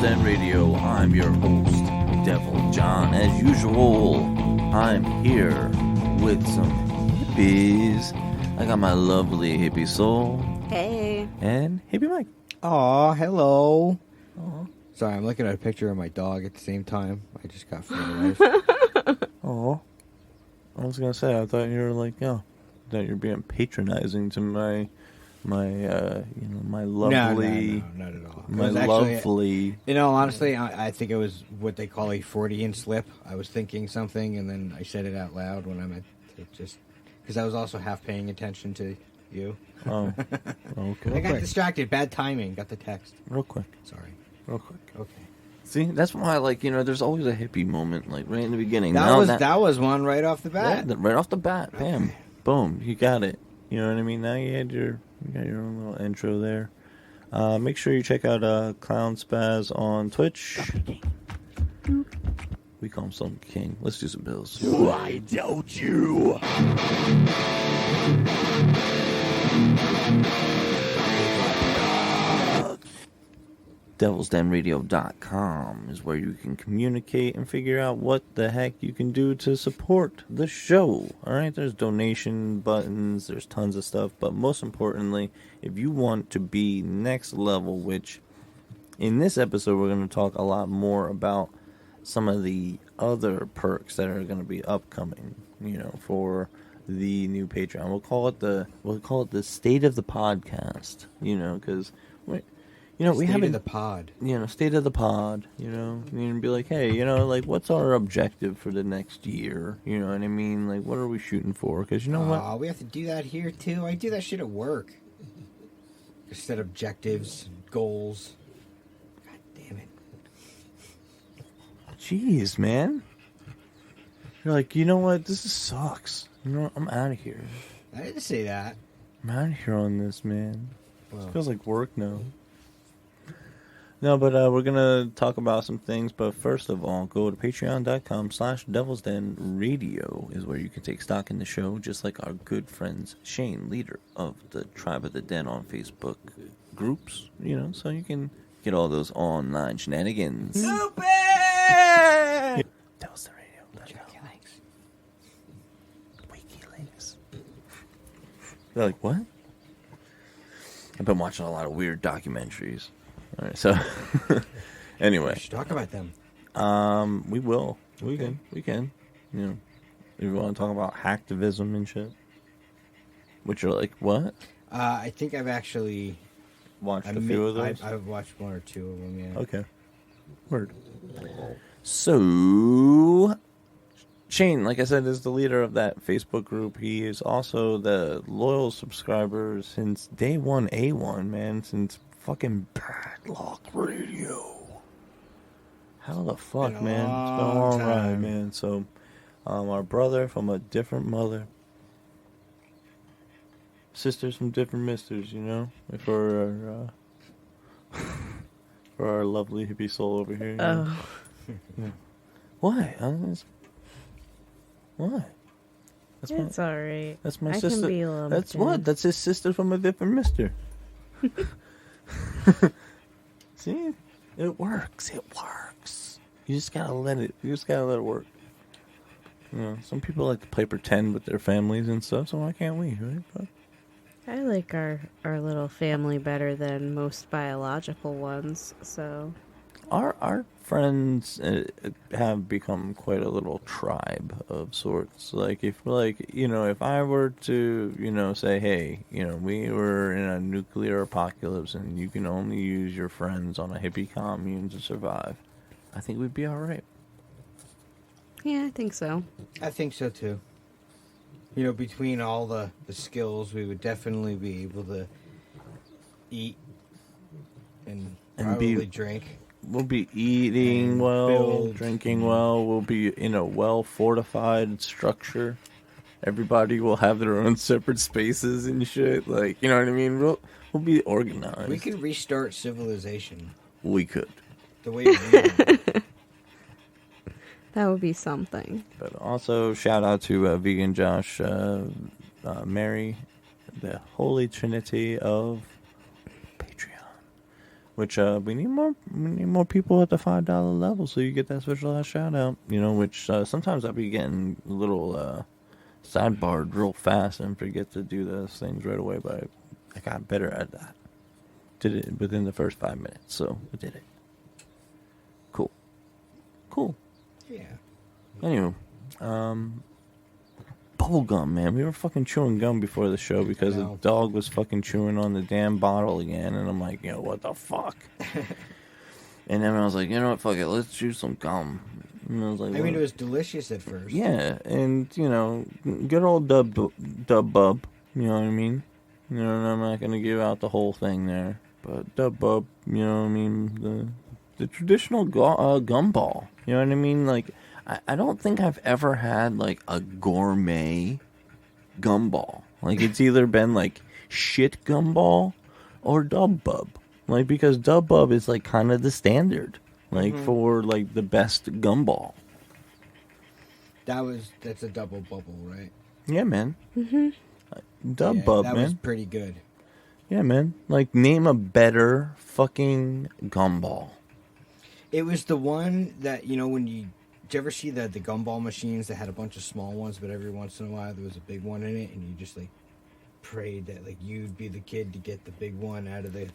Den Radio. I'm your host, DevilJon. As usual, I'm here with some hippies. I got my lovely Hippie Soul. Hey. And Hippie Mike. Aw, hello. Aww. Sorry, I'm looking at a picture of my dog at the same time. I just got fertilized. Oh, I was gonna say, I thought you were like, that you're being patronizing to my lovely, no, not at all. My lovely. Honestly, I think it was what they call a Freudian slip. I was thinking something, and then I said it out loud when I meant to just because I was also half paying attention to you. Oh, okay. I got distracted. Bad timing. Got the text. Real quick. Sorry. Real quick. Okay. See, that's why, there's always a hippie moment, right in the beginning. That was one right off the bat. Yeah, right off the bat, bam, boom, you got it. You know what I mean? Now you got your own little intro there. Make sure you check out Clown Spaz on Twitch. We call him Slumpkin King. Let's do some bills. Why don't you? DevilsDenRadio.com is where you can communicate and figure out what the heck you can do to support the show. Alright, there's donation buttons, there's tons of stuff, but most importantly, if you want to be next level, which in this episode we're going to talk a lot more about some of the other perks that are going to be upcoming, for the new Patreon. We'll call it the state of the podcast, because we haven't the pod. State of the pod. And be like, hey, what's our objective for the next year? You know what I mean? Like, what are we shooting for? Because what? We have to do that here too. I do that shit at work. Set objectives, goals. God damn it! Jeez, man. You're like, you know what? This sucks. I'm out of here. I didn't say that. I'm out of here on this, man. Well, it feels like work now. No, but we're going to talk about some things. But first of all, go to patreon.com/DevilsDenRadio is where you can take stock in the show, just like our good friends Shane, leader of the Tribe of the Den on Facebook groups, so you can get all those online shenanigans. Stupid! Devil's Den Radio. WikiLeaks. They're like, what? I've been watching a lot of weird documentaries. All right, so anyway, We should talk about them. We will. Okay. We can. If you want to talk about hacktivism and shit, which are like what? I think I've actually Watched a few of those. I've watched one or two of them. Yeah. Okay. Word. So, Shane, like I said, is the leader of that Facebook group. He is also the loyal subscriber since day one, A1, man, since fucking Padlock Radio. How the fuck, man? It's been a long ride, man. So, our brother from a different mother. Sisters from different misters, For our lovely hippie soul over here. Oh. Yeah. Why? Why? It's alright. That's my I sister. can be lumped That's in. what? That's his sister from a different mister. See? It works. It works. You just gotta let it work. Some people like to play pretend with their families and stuff, so why can't we, right? But I like our little family better than most biological ones, so... Our friends have become quite a little tribe of sorts. Like, if I were to, say, hey, we were in a nuclear apocalypse and you can only use your friends on a hippie commune to survive, I think we'd be all right. Yeah, I think so. I think so too. Between all the skills, we would definitely be able to eat and probably drink. We'll be eating and well, drinking well. We'll be in a well-fortified structure. Everybody will have their own separate spaces and shit. Like, you know what I mean? We'll be organized. We could restart civilization. We could. The way we want. That would be something. But also, shout out to VeganJosh, Mary, the Holy Trinity of Patreon. Which we need more people at the $5 level, so you get that special shout out. You know, which sometimes I'll be getting a little sidebarred real fast and forget to do those things right away. But I got better at that. Did it within the first 5 minutes, so I did it. Cool. Yeah. Anyway, bubble gum, man. We were fucking chewing gum before the show because the dog was fucking chewing on the damn bottle again, and I'm like, yo, what the fuck? And then I was like, you know what, fuck it, let's chew some gum. And I was like, I mean, it was delicious at first. yeah, and you know, good old dub bub. You know what I mean? You know, and I'm not gonna give out the whole thing there, but dub bub. You know what I mean? The traditional gumball. You know what I mean? Like, I don't think I've ever had, like, a gourmet gumball. Like, it's either been, like, shit gumball or dub bub. Like, because dub bub is, like, kind of the standard. Like, for, like, the best gumball. That's a double bubble, right? Yeah, man. Dub bub, man. That was pretty good. Yeah, man. Like, name a better fucking gumball. It was the one that, you know, did you ever see the gumball machines that had a bunch of small ones, but every once in a while there was a big one in it, and you just, like, prayed that, like, you'd be the kid to get the big one out of the...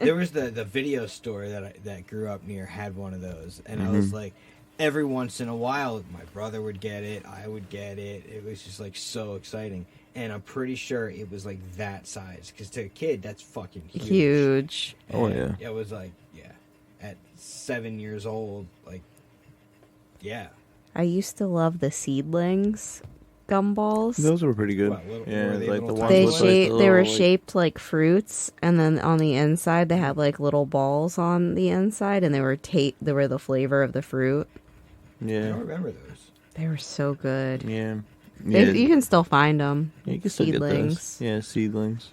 There was the video store that grew up near had one of those, and I was like, every once in a while, my brother would get it, I would get it. It was just, like, so exciting. And I'm pretty sure it was, like, that size, because to a kid, that's fucking huge. Oh, And yeah. It was, like, at 7 years old, like, yeah. I used to love the seedlings gumballs. Those were pretty good. What, little- yeah, were they like the little ones They with, like, the they were little, like, shaped like fruits, and then on the inside they had like little balls on the inside, and they were They were the flavor of the fruit. I Yeah. don't remember those. They were so good. Yeah. You can still find them. Yeah, you can still get those. Seedlings. Yeah, seedlings.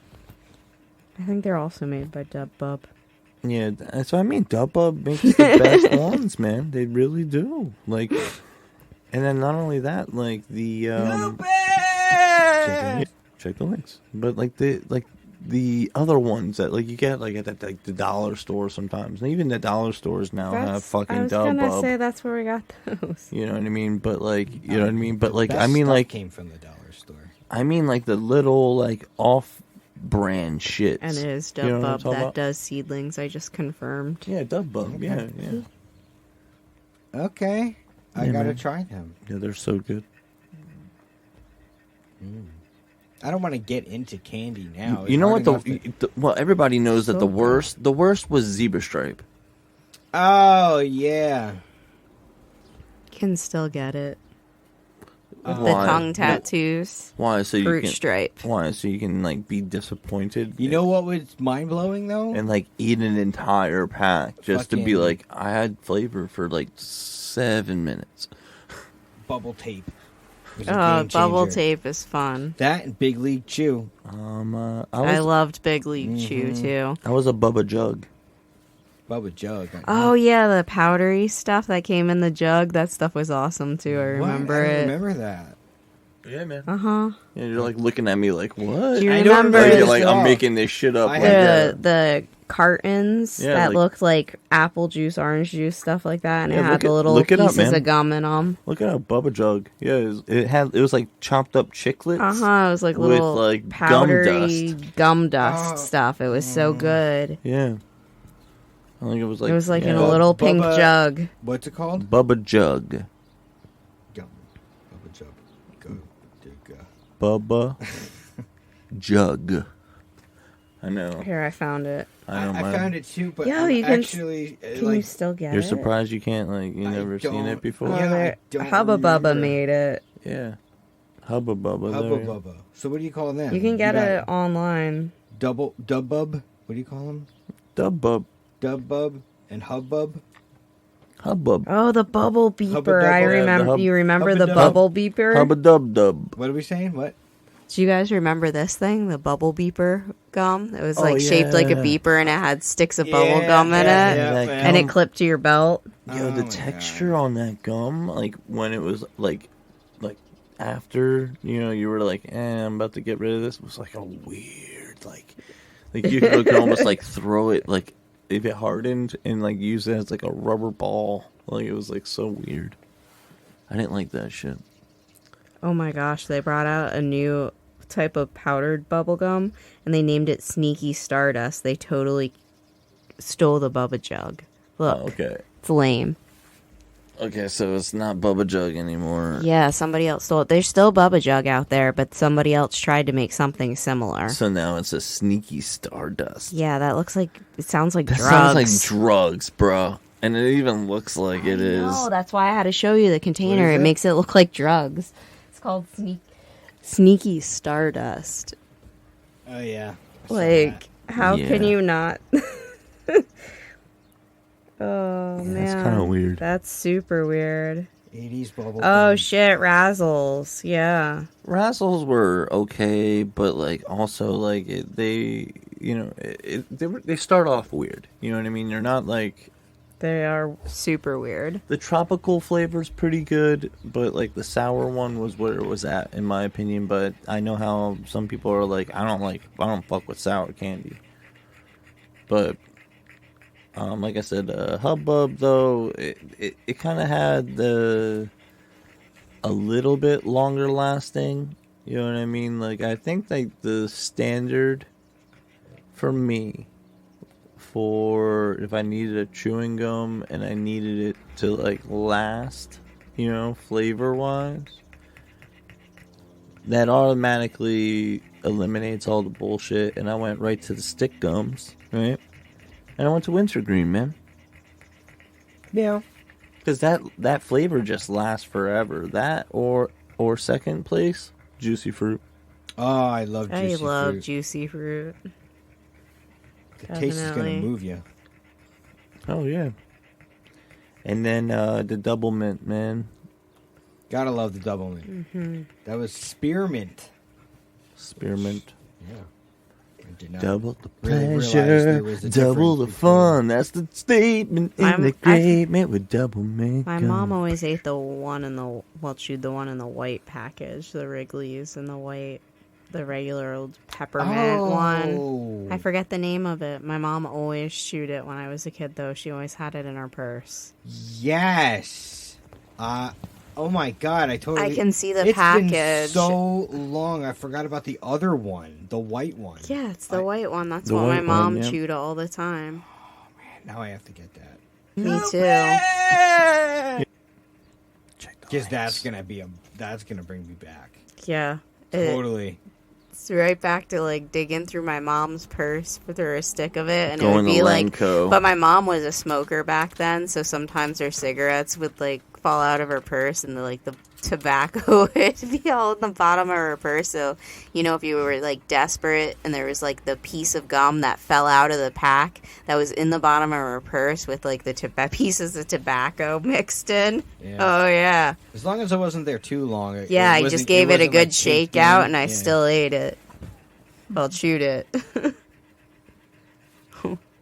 I think they're also made by Dub Bub. Yeah, that's what I mean. Dub Bub makes the best ones, man. They really do. Like, and then not only that, like the check the links, but like the other ones that like you get like at the dollar store sometimes, and even the dollar stores now have fucking I was Dub gonna Bub. say that's where we got those. You know what I mean? But like, you know what I mean? But like, Best I mean stuff like, came from the dollar store. I mean like the little like off-brand shits. And it is Dub You know what I'm Bub talking that about? does seedlings. I just confirmed. Yeah, Dub Bub. Okay. Yeah. Okay. I Yeah, gotta man. try them. Yeah, they're so good. I don't want to get into candy now. You know what? It's hard enough to- Well, everybody knows that So the good. worst was Zebra Stripe. Oh, yeah. Can still get it. With the Why? tongue tattoos. Why? So you Fruit can stripe. Why? So you can like be disappointed. You know what was mind-blowing, though? and like eat an entire pack just to be Fucking- like, I had flavor for like 7 minutes. Bubble tape. Was a Oh, game bubble changer. tape is fun. That and Big League Chew. I loved Big League Chew too. I was a Bubba Jug. Bubba Jug. Oh yeah, the powdery stuff that came in the jug. That stuff was awesome too. I What? remember I don't it. remember that. Yeah, man. Uh huh. Yeah, you're like looking at me like, what? Do you I don't remember Like, remember you're this like, at I'm all. making this shit up. I Like, had the cartons Yeah, that like- looked like apple juice, orange juice, stuff like that, and Yeah, it had look the it- little look it up, pieces man. of gum in them. look at Bubba Jug. Yeah, it was like chopped up chiclets. Uh huh. It was like With, little like, gum powdery dust. gum dust Oh. stuff. It was so good. Yeah. I think it was like It was like in yeah, a little pink Bubba- jug. What's it called? Bubba Jug. Gum. Bubba Jug. Go. Dig. Bubba Jug. I know. Here, I found it. I know. I man. found it too, but Yo, you can- actually, Can you like, still get You're it? surprised you can't like you I never seen don't- it before. Well, Yeah, I there- don't Hubba Bubba remember. made it. Yeah. Hubba Bubba. Hubba there. Bubba. So what do you call them? You can get got it online. Dub Bub. What do you call them? Dub Bub. Dub Bub and Hubbub. Hubbub. Oh, the bubble beeper! Hubba I Dubba. remember. Hub- You remember Hubba the Dub. bubble beeper? Hubba Dub Dub. What are we saying? What? Do you guys remember this thing, the bubble beeper gum? It was Oh, like shaped like a yeah. beeper, and it had sticks of bubble Yeah, gum in yeah, it, yeah, That yeah. and it gum. clipped to your belt. Yo, Oh the my texture God. on that gum, like when it was like after you were like, I'm about to get rid of this, was like a weird like you could almost like throw it like if it hardened and like used it as like a rubber ball. Like it was like so weird. I didn't like that shit. Oh my gosh, they brought out a new type of powdered bubble gum, and they named it Sneaky Stardust. They totally stole the Bubba Jug. Look, Oh, okay. it's lame. Okay, so it's not Bubba Jug anymore. Yeah, somebody else stole it. There's still Bubba Jug out there, but somebody else tried to make something similar. So now it's a Sneaky Stardust. Yeah, that looks like, it sounds like That drugs. sounds like drugs, bro. And it even looks like it is. No, that's why I had to show you the container. What is It it? makes it look like drugs. It's called Sneaky Stardust. Oh yeah. I saw Like, how Yeah. can you not? Oh, man. That's kind of weird. That's super weird. that. 80s bubble. Oh, gum. shit, Razzles. Yeah. Razzles were okay, but like also like they start off weird. You know what I mean? They're not like They are super weird. the tropical flavor's pretty good, but like the sour one was where it was at in my opinion. But I know how some people are like, I don't fuck with sour candy. But like I said, Hubbub though it kind of had a little bit longer lasting. You know what I mean? Like I think like the standard for me for if I needed a chewing gum and I needed it to like last, you know, flavor wise, that automatically eliminates all the bullshit, and I went right to the stick gums, right? And I went to wintergreen, man. Yeah. Because that flavor just lasts forever. That or second place, juicy fruit. Oh, I love juicy I love fruit. juicy fruit. The taste is Definitely. gonna move you. Oh yeah. And then the double mint, man. Gotta love the double mint. Mm-hmm. That was spearmint. Spearmint. Yeah. I did not Double the really realize pleasure, there was a double the difference fun. That's the statement in I'm- the great mint with double mint. My gum. mom always ate the one in the, well, chewed the one in the white package, the Wrigley's and the white, the regular old peppermint one. I forget the name of it. My mom always chewed it when I was a kid, though. She always had it in her purse. Yes. Oh my god, I totally. I can see the It's package. been so long. I forgot about the other one, the white one. Yeah, it's the white one. That's The what my white mom one, yeah. chewed all the time. Now I have to get that. Me too. Check the Because lights. that's gonna bring me back. Yeah. Totally. It's right back to like digging through my mom's purse through a stick of it, and it Going would to be like. Lenco. But my mom was a smoker back then, so sometimes her cigarettes would like fall out of her purse, and the tobacco would be all in the bottom of her purse. So, you know, if you were like desperate and there was like the piece of gum that fell out of the pack that was in the bottom of her purse with like the pieces of tobacco mixed in. Yeah. Oh yeah, As long as I wasn't there too long. yeah. I just gave it a good shake out, and I still. still ate it. Well, chewed it.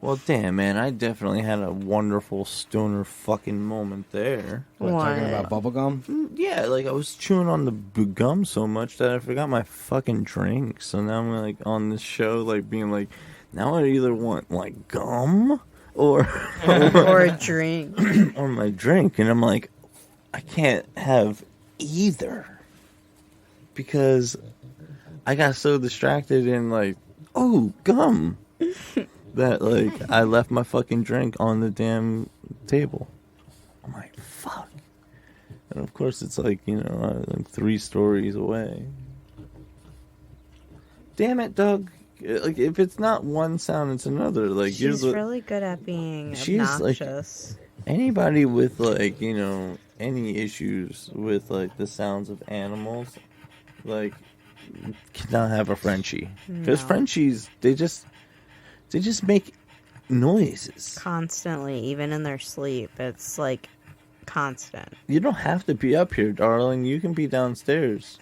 Well, damn, man, I definitely had a wonderful stoner fucking moment there. What, talking What? about bubblegum? Yeah, like I was chewing on the gum so much that I forgot my fucking drink. So now I'm like on this show, like being like, now I either want like gum or Or a drink. or my drink, and I'm like, I can't have either because I got so distracted and like, oh, gum. That like I left my fucking drink on the damn table. I'm like, fuck. And of course it's like, you know, like 3 stories away. Damn it, Doug. Like if it's not one sound, it's another. Like She's you're really good at being She's, like- obnoxious. anybody with like, you know, any issues with like the sounds of animals, like cannot have a Frenchie. Because No. Frenchies, they just make noises. Constantly, even in their sleep. It's like constant. You don't have to be up here, darling. You can be downstairs.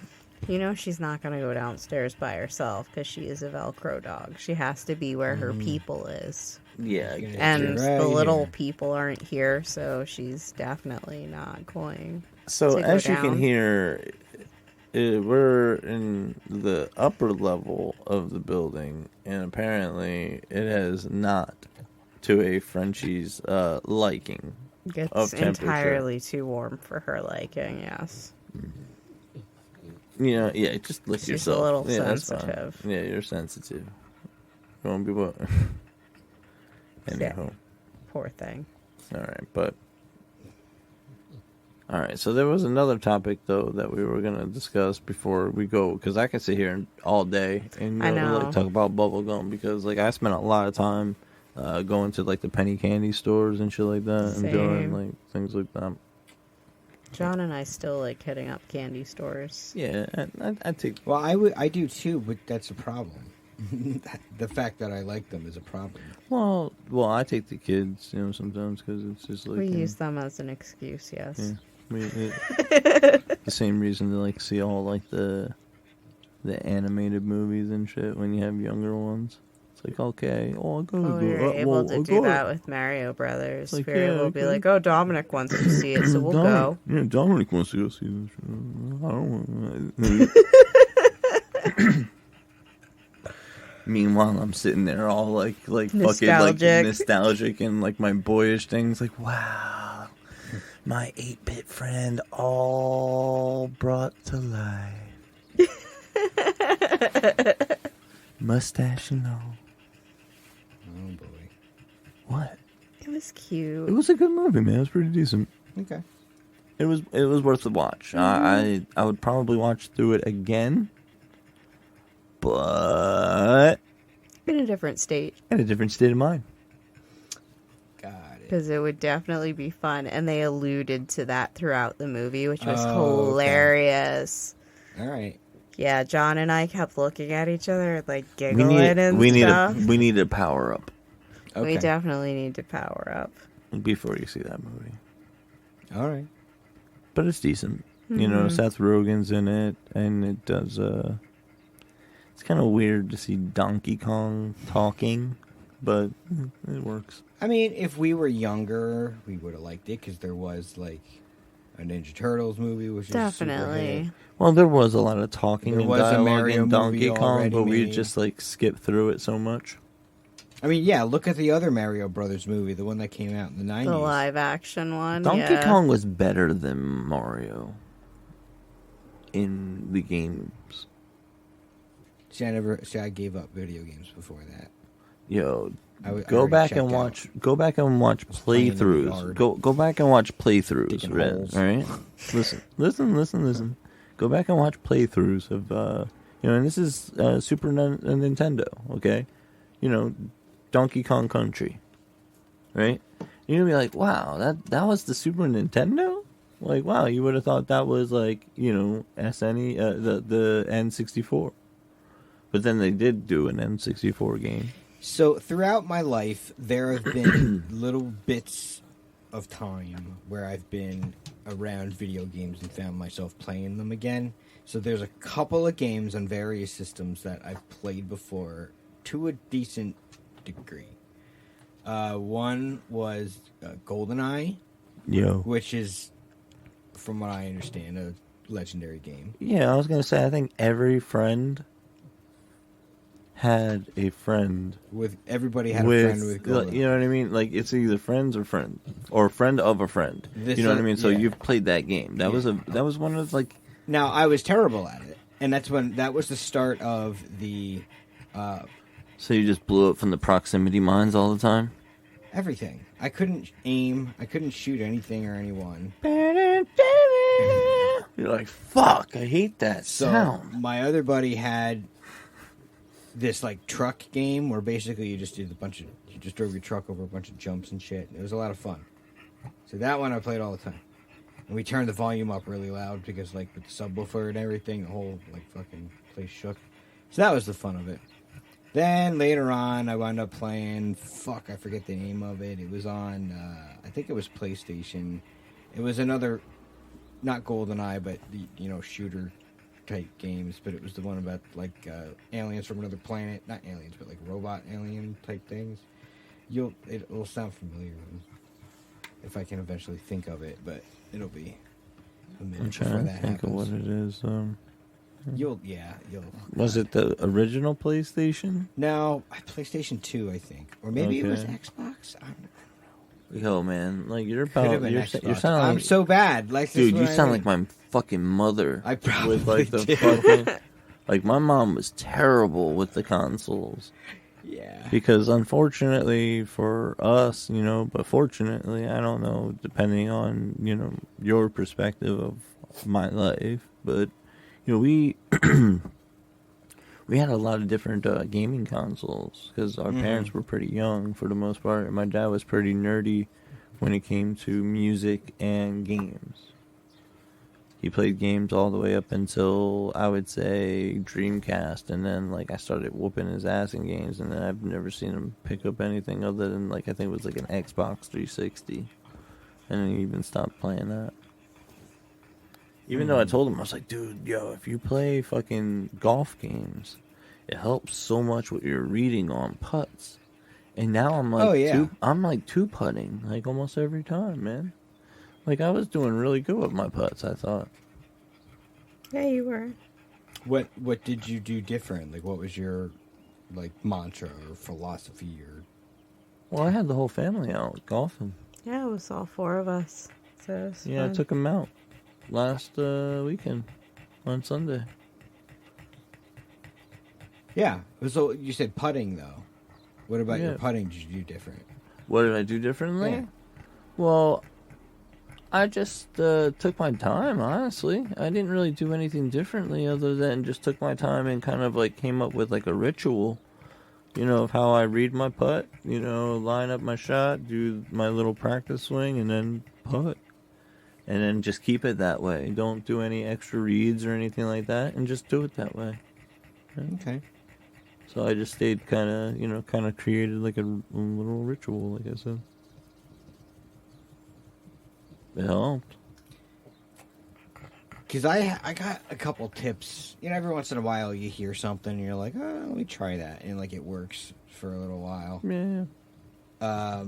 You know she's not going to go downstairs by herself because she is a Velcro dog. She has to be where her people is. Yeah. Yeah. And Right the little here. people aren't here, so she's definitely not going. So to go as you can down. hear, we're in the upper level of the building, and apparently it has not to a Frenchie's liking of It's temperature. entirely too warm for her liking, yes. You know, yeah, just lick She's yourself. a little yeah, that's fine. sensitive. Yeah, you're sensitive. You won't be what? Anyhow. Poor thing. Alright, but... Alright, so there was another topic, though, that we were going to discuss before we go, because I could sit here all day and I know. like, talk about bubblegum, because like I spent a lot of time going to like the penny candy stores and shit like that, and doing Same. like things like that. John and I still like hitting up candy stores. Yeah, I take... Well, I do too, but that's a problem. The fact that I like them is a problem. Well, I take the kids, you know, sometimes, because it's just like... We you know, use them as an excuse, yes. Yeah. The same reason to like see all like the animated movies and shit when you have younger ones. It's like, okay, I gotta go. We were able to do that with Mario Brothers. Like, we were able to be okay. like, oh, Dominic wants to see it, so we'll go. Yeah, Dominic wants to go see this. I don't want. Meanwhile, I'm sitting there all like fucking like nostalgic and like my boyish things. Like, wow, my 8-bit friend all brought to life. Mustache and all. Oh boy. What? It was cute. It was a good movie, man. It was pretty decent. Okay. It was worth the watch. Mm-hmm. I would probably watch through it again, but In a different state. in a different state of mind. Got it. Because it would definitely be fun. And they alluded to that throughout the movie, which was Oh, hilarious. All right. Yeah, John and I kept looking at each other, like giggling and stuff. We need a power up Okay. We definitely need to power up. before you see that movie. All right. But it's decent. You know, Seth Rogen's in it, and it does. It's kind of weird to see Donkey Kong talking, but it works. I mean, if we were younger, we would have liked it because there was like a Ninja Turtles movie, which is Definitely. Well, there was a lot of talking There and was a dialogue Mario in Donkey movie Kong, already but we made. just like skip through it so much. I mean, yeah, look at the other Mario Brothers movie, the one that came out in the 90s. The live action one. Donkey yeah. Kong was better than Mario in the games. See, I gave up video games before that. Yo, I go already back checked and out. watch. Go back and watch playing in the playthroughs. yard. Go back and watch playthroughs. Digging Red, holes. all right, listen. Go back and watch playthroughs of you know, and this is Super Nintendo. Okay, you know, Donkey Kong Country, right? You're gonna be like, wow, that was the Super Nintendo. Like, wow, you would have thought that was like, you know, SNE, the N64. But then they did do an N64 game. So throughout my life, there have been little bits of time where I've been around video games and found myself playing them again. So there's a couple of games on various systems that I've played before to a decent degree. One was GoldenEye, Yo. which is, from what I understand, a legendary game. Yeah, I was gonna say, I think every friend had a friend With everybody had a friend with GoldenEye. you know what I mean? Like, it's either friends or friend, or friend of a friend. This You know what I is- mean? So yeah. you've played that game. That was one of like. Now, I was terrible at it, and that was the start of the So you just blew it from the proximity mines all the time. everything. I couldn't aim. I couldn't shoot anything or anyone. You're like, fuck, I hate that So sound. my other buddy had this like truck game where basically you just drove your truck over a bunch of jumps and shit. It was a lot of fun. So that one I played all the time. And we turned the volume up really loud because like with the subwoofer and everything, the whole like fucking place shook. So that was the fun of it. Then later on, I wound up playing. Fuck, I forget the name of it. It was on. I think it was PlayStation. It was another, not GoldenEye, but the shooter type games. But it was the one about like aliens from another planet. Not aliens, but like robot alien type things. It'll sound familiar if I can eventually think of it, but it'll be a minute I'm before trying to that think of what happens. it is. You'll. Was it the original PlayStation? No, PlayStation 2, I think, or maybe it was Okay. Xbox. I don't know. Yo, man, like you're Could have about been you're Xbox. sounding I'm like, so bad. Like, this is dude, you what I sound mean. like my fucking mother. I probably with like the do. fucking like my mom was terrible with the consoles. Yeah. Because unfortunately for us, but fortunately, I don't know, depending on, your perspective of my life, but, we we had a lot of different gaming consoles because our parents were pretty young for the most part. My dad was pretty nerdy when it came to music and games. He played games all the way up until, I would say, Dreamcast, and then, I started whooping his ass in games, and then I've never seen him pick up anything other than, I think it was, an Xbox 360, and then he even stopped playing that. Even though I told him, I was like, dude, yo, if you play fucking golf games, it helps so much with your reading on putts. And now I'm two-putting, almost every time, man. I was doing really good with my putts, I thought. Yeah, you were. What did you do different? What was your mantra or philosophy or? Well, I had the whole family out golfing. Yeah, it was all four of us. So it was Yeah, I fun. took them out last weekend on Sunday. Yeah. So you said putting though. What about your Yeah. putting? Did you do different? What did I do differently? Yeah. Well, I just took my time, honestly. I didn't really do anything differently other than just took my time and kind of came up with a ritual, of how I read my putt, line up my shot, do my little practice swing, and then putt. And then just keep it that way. Don't do any extra reads or anything like that, and just do it that way. Right? Okay. So I just stayed kind of created a little ritual, like I said. It helped. Because I got a couple tips. Every once in a while you hear something and you're like, oh, let me try that. And it works for a little while. Yeah.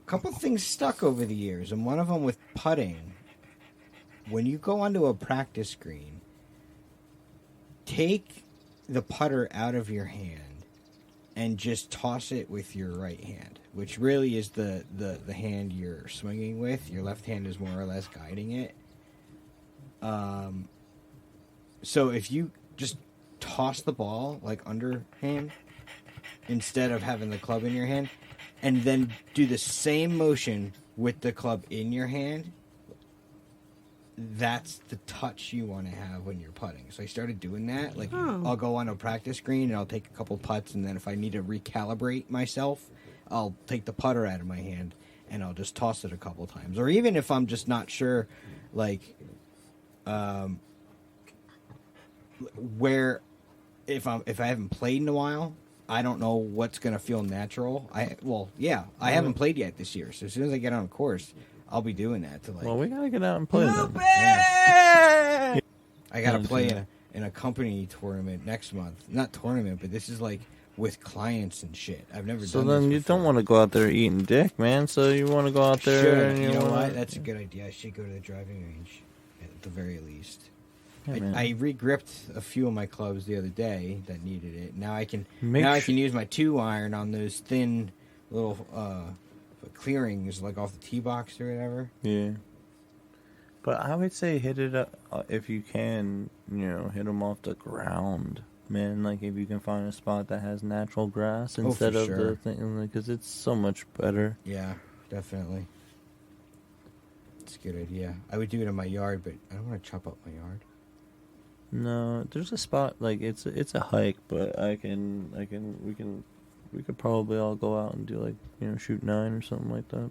Couple things stuck over the years. And one of them with putting. When you go onto a practice green, take the putter out of your hand and just toss it with your right hand. Which really is the hand you're swinging with. Your left hand is more or less guiding it. So if you just toss the ball underhand instead of having the club in your hand, and then do the same motion with the club in your hand, that's the touch you want to have when you're putting. So I started doing that. I'll go on a practice green and I'll take a couple putts, and then if I need to recalibrate myself, I'll take the putter out of my hand and I'll just toss it a couple times. Or even if I'm just not sure, where if I haven't played in a while, I don't know what's gonna feel natural. I haven't played yet this year, so as soon as I get on a course, I'll be doing that to Well, we gotta get out and play then. Yeah. I gotta Yeah, play okay. in a company tournament next month. Not tournament, but this is with clients and shit. I've never So done then this you before. don't want to go out there eating dick, man. So you want to go out there and You know wanna- what? That's a good idea. I should go to the driving range at the very least. Yeah, man. I re-gripped a few of my clubs the other day that needed it. Now I can Make I su- can use my 2-iron on those thin little clearings off the tee box or whatever. Yeah. But I would say hit it up if you can. Hit them off the ground, man. If you can find a spot that has natural grass instead for of sure. the thing, because it's so much better. Yeah, definitely. It's a good idea. I would do it in my yard, but I don't want to chop up my yard. No, there's a spot it's a hike, but we could probably all go out and do shoot 9 or something like that.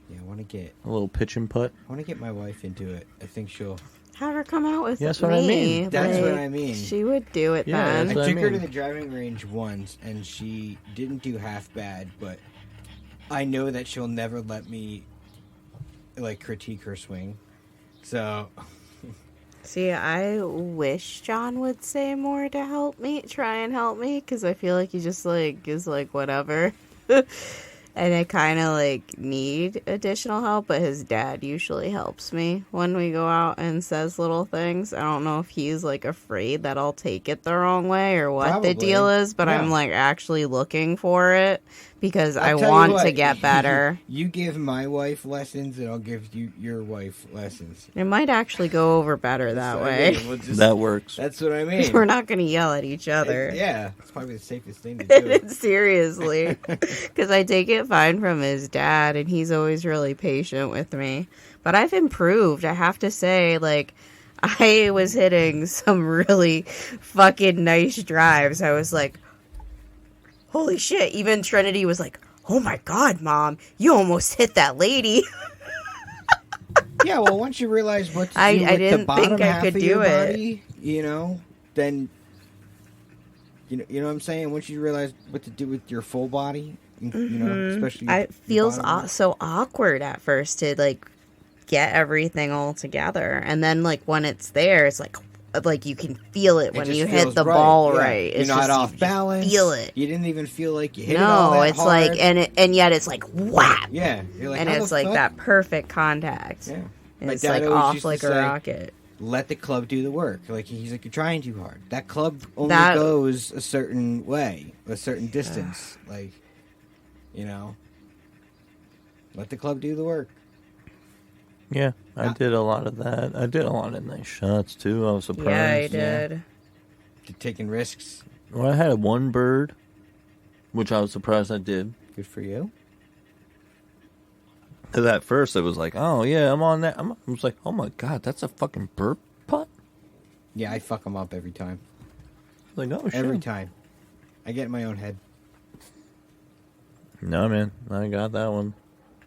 Yeah, I want to get A little pitch and putt. my wife into it. I think she'll. Have her come out with That's me. what I mean. That's what I mean. She would do it Yeah, then. that's I what I took her to mean. the driving range once, and she didn't do half bad, but I know that she'll never let me critique her swing. So See, I wish John would say more to try and help me, because I feel like he just is whatever. And I kind of like need additional help, but his dad usually helps me when we go out and says little things. I don't know if he's like afraid that I'll take it the wrong way or what Probably. the deal is, but Yeah. I'm like actually looking for it because I I'll tell you want what, to get better. You give my wife lessons, and I'll give you your wife lessons. It might actually go over better that So, I way. mean, we'll just- That works. That's what I mean. We're not going to yell at each other. Yeah, it's probably the safest thing to do. Seriously. Because I take it fine from his dad, and he's always really patient with me. But I've improved, I have to say. Like, I was hitting some really fucking nice drives. I was like, holy shit. Even Trinity was like, oh my God, Mom, you almost hit that lady. Yeah, well, once you realize what to do I with the didn't bottom think I half could of your do it. body, you know, then you know what I'm saying. Once you realize what to do with your full body, you know, especially It feels the bottom. so awkward at first to like get everything all together, and then like when it's there, it's like you can feel it when just you hit feels the right, ball yeah. right. You're It's not just, off you just balance. Feel it. You didn't even feel like you hit it all No, that it's hard. like and yet it's like whap, yeah, you're like, and how it's the like fuck? that perfect contact. Yeah, And My it's dad like always off used to like a say, rocket. let the club do the work. Like he's like, you're trying too hard. That club only That- goes a certain way, a certain distance. Like, you know, let the club do the work. Yeah, I Yeah. did a lot of that. I did a lot of nice shots too. I was surprised. Yeah, I did. Taking risks. Well, I had one bird, which I was surprised I did. Good for you. Because at first it was like, oh yeah, I'm on that. I was like, oh my God, that's a fucking bird putt? Yeah, I fuck them up every time. Like, oh shit. Every time. I get in my own head. No, man, I got that one.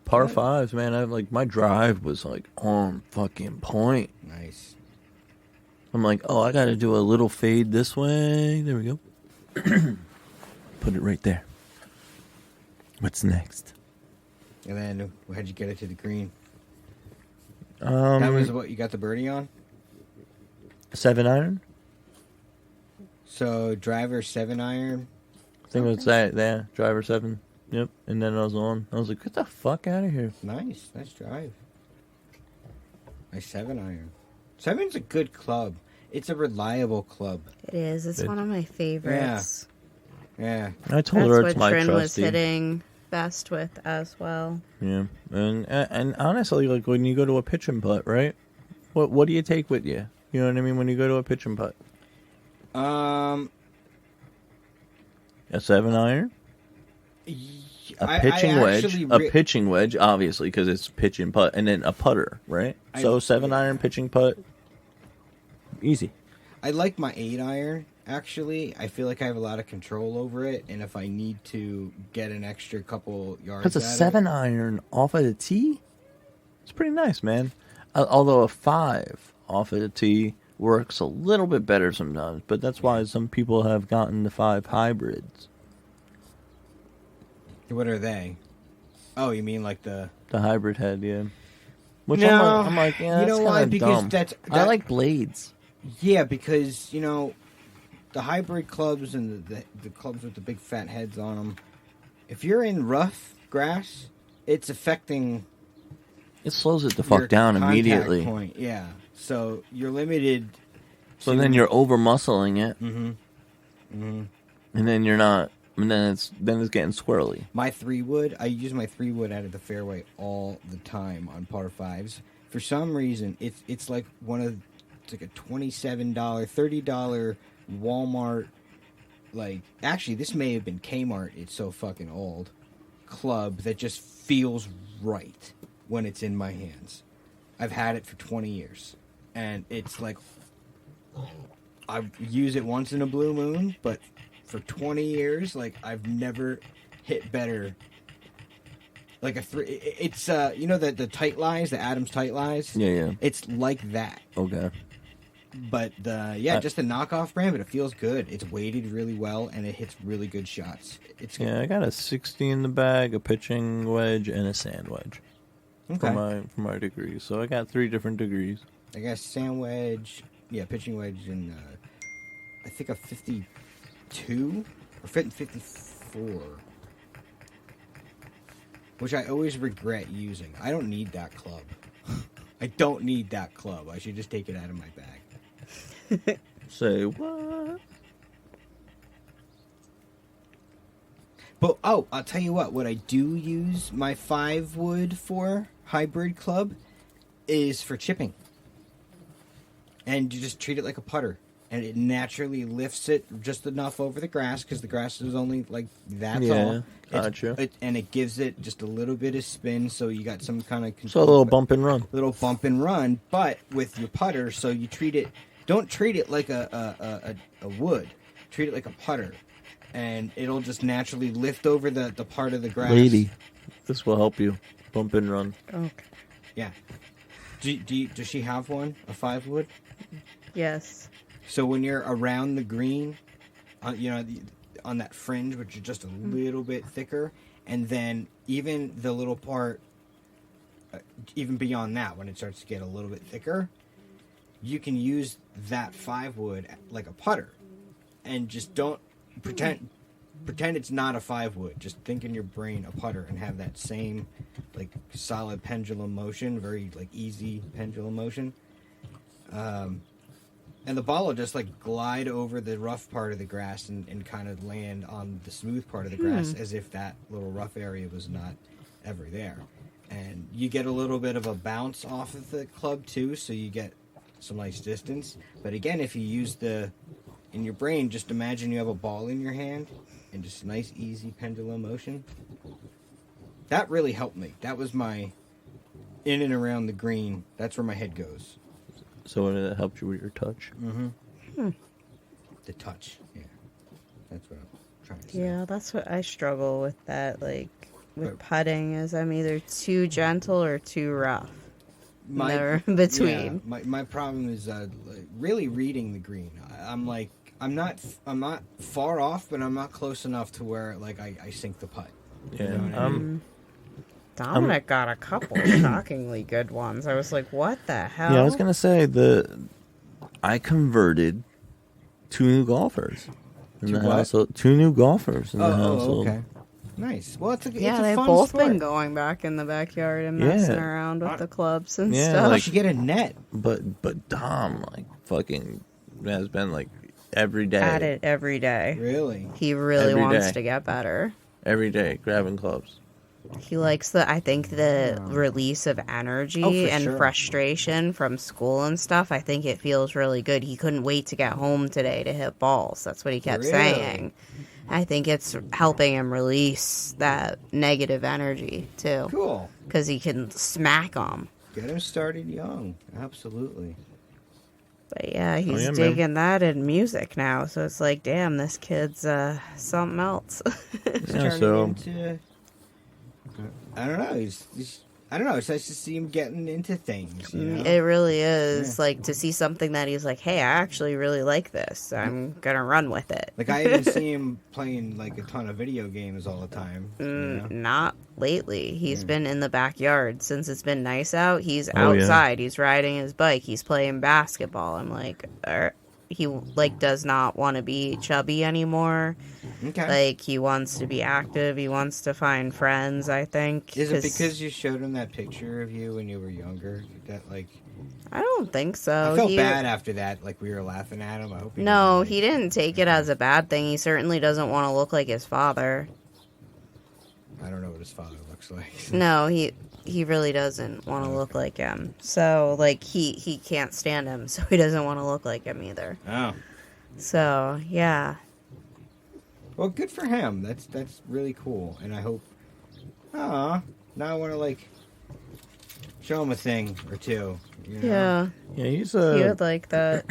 Par Good. fives, man. I like my drive was like on fucking point. Nice. I'm like, oh, I got to do a little fade this way. There we go. Put it right there. What's next? And then how'd you get it to the green? That That was what you got the birdie on? 7-iron. So driver 7-iron. I think it was that. Yeah, driver 7. Yep. And then I was on. I was like, get the fuck out of here. Nice drive. Nice 7-iron. 7's a good club. It's a reliable club. It is. It's It- one of my favorites. Yeah. I told That's her what it's my Trin was trusty. hitting best with as well. Yeah, and honestly, like when you go to a pitch and putt, right? What do you take with you? You know what I mean? When you go to a pitch and putt, Um. a 7-iron, a pitching wedge, a pitching wedge, obviously because it's pitch and putt, and then a putter, right? So 7-iron pitching putt, easy. I like my 8-iron. Actually, I feel like I have a lot of control over it, and if I need to get an extra couple yards, Because a out of 7-iron off of the tee, it's pretty nice, man. Although a 5 off of the tee works a little bit better sometimes, but that's why some people have gotten the 5 hybrids. it. What are they? Oh, you mean like the? The hybrid head, yeah. Which No, I'm like, yeah, you that's know why? kinda Because dumb. that's- I that- like blades. Yeah, because you know, the hybrid clubs and the clubs with the big fat heads on them. If you're in rough grass, it's affecting. It slows it the your fuck down contact immediately. Point. Yeah, so you're limited. So then you're over muscling it, Mm-hmm. and then you're not. And then it's getting swirly. My 3-wood, I use my 3-wood out of the fairway all the time on par 5s. For some reason, it's like it's like a $27, $30 Walmart, like, actually, this may have been Kmart, it's so fucking old, club that just feels right when it's in my hands. I've had it for 20 years, and it's like, I use it once in a blue moon, but for 20 years, like, I've never hit better. Like a 3, it's, you know, the tight lies, the Adams tight lies? Yeah. It's like that. Okay. But, just a knockoff brand, but it feels good. It's weighted really well, and it hits really good shots. It's Yeah, I got a 60 in the bag, a pitching wedge, and a sand wedge okay. for my degrees. So I got 3 different degrees. I got a sand wedge, pitching wedge, and I think a 52 or 54. which I always regret using. I don't need that club. I don't need that club. I should just take it out of my bag. Say what? But, I'll tell you what I do use my 5 wood for hybrid club is for chipping. And you just treat it like a putter. And it naturally lifts it just enough over the grass, because the grass is only like that tall. Gotcha. And it gives it just a little bit of spin, so you got some kind of... So a little bump and run. Little bump and run, but with your putter, so you treat it... Don't treat it like a wood. Treat it like a putter. And it'll just naturally lift over the part of the grass. Lady, this will help you. Bump and run. Okay. Yeah. Does she have one? A 5 wood? Yes. So when you're around the green, on that fringe, which is just a little bit thicker, and then even the little part, even beyond that, when it starts to get a little bit thicker, you can use that 5 wood like a putter, and just don't pretend it's not a 5 wood. Just think in your brain a putter and have that same like solid pendulum motion, very like easy pendulum motion. And the ball will just like glide over the rough part of the grass and kind of land on the smooth part of the grass as if that little rough area was not ever there. And you get a little bit of a bounce off of the club too, so you get some nice distance. But again, if you use in your brain, just imagine you have a ball in your hand and just nice easy pendulum motion. That really helped me. That was my in and around the green. That's where my head goes. So it helped you with your touch? Mm-hmm. The touch, yeah. That's what I'm trying to say. Yeah, that's what I struggle with that, like, with putting, is I'm either too gentle or too rough. Never in between. Yeah, my problem is really reading the green. I'm not far off, but I'm not close enough to where, like, I sink the putt. Yeah, You know what I mean? Dominic got a couple shockingly good ones. I was like, what the hell? Yeah, I was going to say, I converted 2 new golfers in the household. 2 new golfers in the household. Okay. Nice. Well, it's a they've fun both sport. been going back in the backyard and messing around with the clubs and Yeah, stuff. You should get a net. But Dom, like, fucking has been, like, every day. At it every day. Really? He really Every wants day. to get better. Every day, grabbing clubs. He likes the release of energy and sure. frustration from school and stuff. I think it feels really good. He couldn't wait to get home today to hit balls. That's what he kept saying. I think it's helping him release that negative energy, too. Cool. Because he can smack them. Get him started young. Absolutely. But yeah, he's man. digging that in music now. So it's like, damn, this kid's something else. He's Yeah, turning so- into... I don't know. I don't know. It's nice to see him getting into things. You know? It really is. Yeah. Like, to see something that he's like, hey, I actually really like this. I'm going to run with it. Like, I even see him playing, like, a ton of video games all the time. You know? Not lately. He's been in the backyard. Since it's been nice out, he's Oh, yeah. outside. He's riding his bike. He's playing basketball. I'm like, he, like, does not want to be chubby anymore. Okay. Like, he wants to be active. He wants to find friends, I think. Is it because you showed him that picture of you when you were younger? That, like... I don't think so. I felt bad after that. Like, we were laughing at him. I hope he No, didn't, he didn't take it as a bad thing. He certainly doesn't want to look like his father. I don't know what his father looks like. No, he really doesn't want to look like him. So, like, he can't stand him, so he doesn't want to look like him either. Oh. So, yeah. Well, good for him. That's really cool. And I hope... now I want to, like, show him a thing or two. You know? Yeah. Yeah, he's He would like that.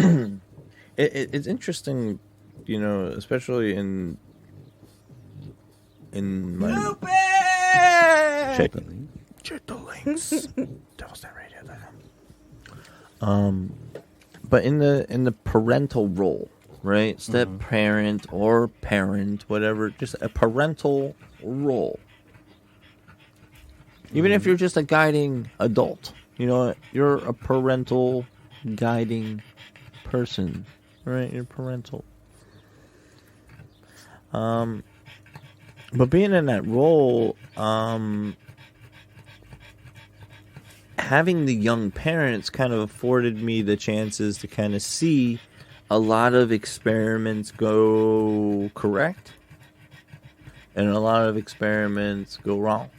It's interesting, you know, especially in my check the links. DevilsNetRadio.com. But in the parental role, right? Step parent or parent, whatever, just a parental role. Even if you're just a guiding adult, you know, you're a parental guiding person, right? You're parental. But being in that role, having the young parents kind of afforded me the chances to kind of see a lot of experiments go correct and a lot of experiments go wrong.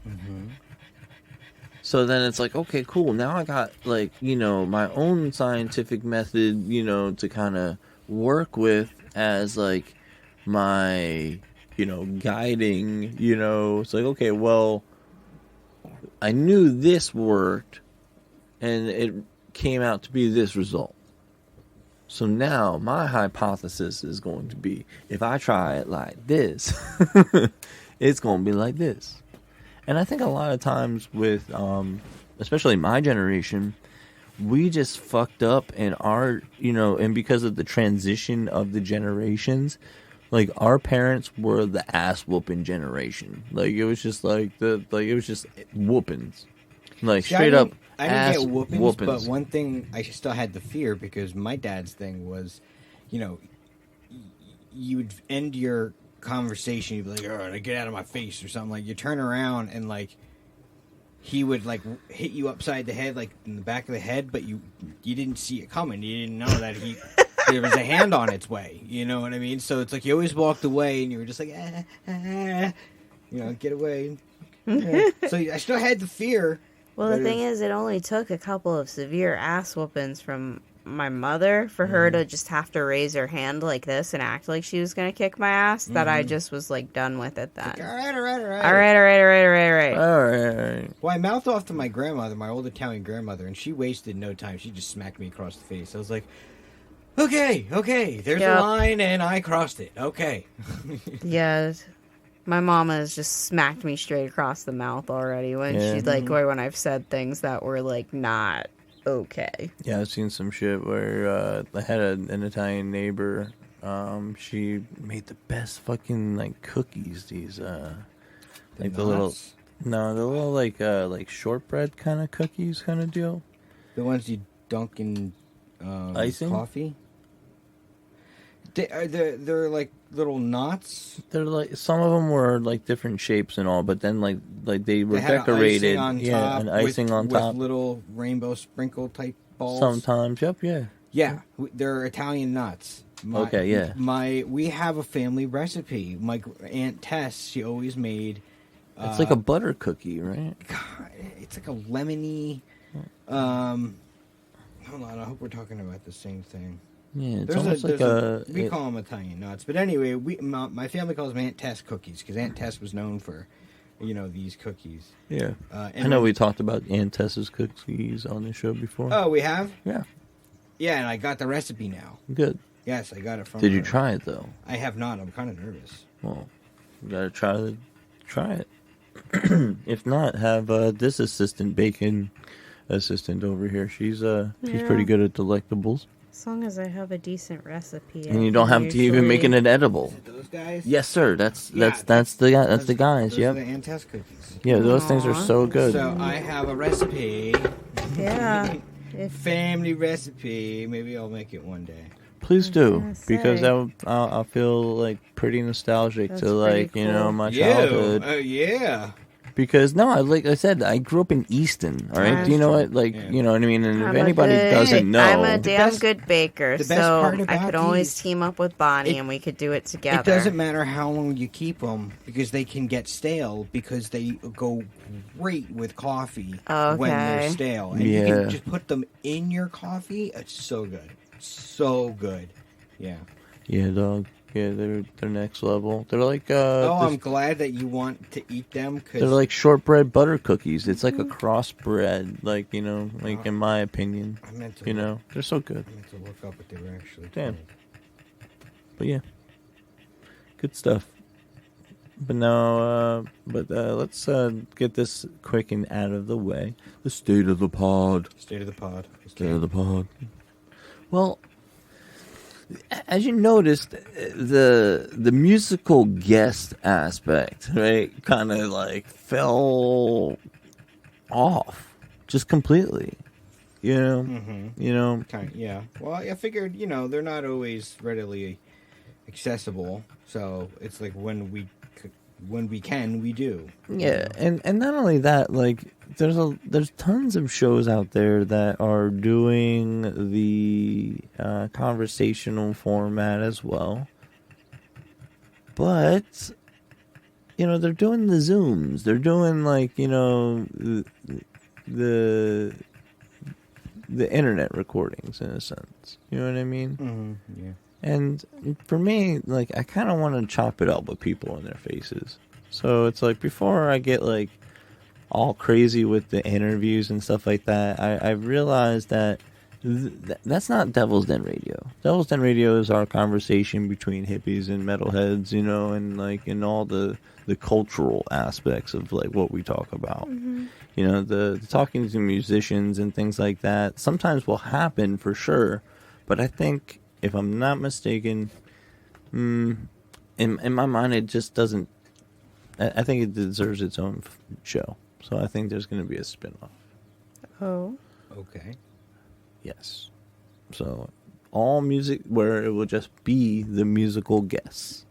Mm-hmm. So then it's like, okay, cool. Now I got, like, you know, my own scientific method, you know, to kind of work with as, like, my, you know, guiding, you know. It's like, okay, well, I knew this worked, and it came out to be this result. So now my hypothesis is going to be, if I try it like this, it's going to be like this. And I think a lot of times with, especially my generation, we just fucked up in our, you know, and because of the transition of the generations, like our parents were the ass whooping generation. Like it was just like it was just whoopings, like See, straight up. I didn't Ass get whoopings, whoopings. but one thing I still had the fear because my dad's thing was, you know, you would end your conversation, you'd be like, all right, get out of my face or something. Like you turn around and like he would like hit you upside the head, like in the back of the head, but you didn't see it coming. You didn't know that there was a hand on its way. You know what I mean? So it's like you always walked away and you were just like, you know, get away. Yeah. So I still had the fear. Well, the thing is, it only took a couple of severe ass whoopings from my mother for her to just have to raise her hand like this and act like she was going to kick my ass, that I just was, like, done with it then. Like, all right. All right. Well, I mouthed off to my grandmother, my old Italian grandmother, and she wasted no time. She just smacked me across the face. I was like, okay, there's a line, and I crossed it. Okay. Yeah. My mama has just smacked me straight across the mouth already when she's like, when I've said things that were, like, not okay. Yeah, I've seen some shit where I had an Italian neighbor. She made the best fucking like cookies. These like the little like shortbread kind of cookies kind of deal. The ones you dunk in icing coffee. They're like little knots. They're like some of them were like different shapes and all, but then like they were decorated. An icing on top with little rainbow sprinkle type balls. Sometimes, yep. Yeah, they're Italian nuts. We have a family recipe. My Aunt Tess, she always made. It's like a butter cookie, right? God, it's like a lemony. Hold on, I hope we're talking about the same thing. Yeah, it's almost like we call them Italian nuts, but anyway, my family calls them Aunt Tess cookies because Aunt Tess was known for, you know, these cookies. Yeah, I know we talked about Aunt Tess's cookies on the show before. Oh, we have? Yeah. Yeah, and I got the recipe now. Good. Yes, I got it from Did her. you try it, though? I have not. I'm kind of nervous. Well, you gotta try it. If not, have this bacon assistant over here. She's pretty good at delectables. As long as I have a decent recipe. And you don't have to even make it edible. Is it those guys? Yes, sir. That's the guys. Those Yep. are the Aunt Tess cookies. Yeah, those things are so good. So I have a recipe. Yeah. Family recipe. Maybe I'll make it one day. Please do, because I'll feel like pretty nostalgic That's to like pretty you know cool. my childhood. Yeah. Because like I said, I grew up in Easton. All right, do you know what? Like you know what I mean? And if anybody doesn't know, I'm a damn good baker, the best so part about I could always these- team up with Bonnie and we could do it together. It doesn't matter how long you keep them because they can get stale because they go great with coffee when they're stale. And you can just put them in your coffee. It's so good. So good. Yeah. Yeah, dog. Yeah, they're next level. They're like I'm glad that you want to eat them. Cause they're like shortbread butter cookies. It's like a crossbred, like you know, like in my opinion. I meant to you know, they're so good. I meant to look up what they were actually Damn. called. But yeah, good stuff. But now, let's get this quick and out of the way. The state of the pod. State of the pod. State of the pod. Well, as you noticed, the musical guest aspect, right, kind of like fell off just completely. You know, you know. Yeah. Well, I figured they're not always readily accessible, so it's like when we when we can, we do. Yeah, and not only that, like there's tons of shows out there that are doing the conversational format as well. But they're doing the Zooms. They're doing like the internet recordings in a sense. You know what I mean? Mm-hmm. Yeah. And for me, like, I kind of want to chop it up with people in their faces. So it's like, before I get, like, all crazy with the interviews and stuff like that, I realized that that's not Devil's Den Radio. Devil's Den Radio is our conversation between hippies and metalheads, and, like, in all the cultural aspects of, like, what we talk about. Mm-hmm. The talking to musicians and things like that sometimes will happen for sure, but I think, if I'm not mistaken, in my mind, it just doesn't. I think it deserves its own show. So I think there's going to be a spinoff. Oh. Okay. Yes. So all music, where it will just be the musical guests.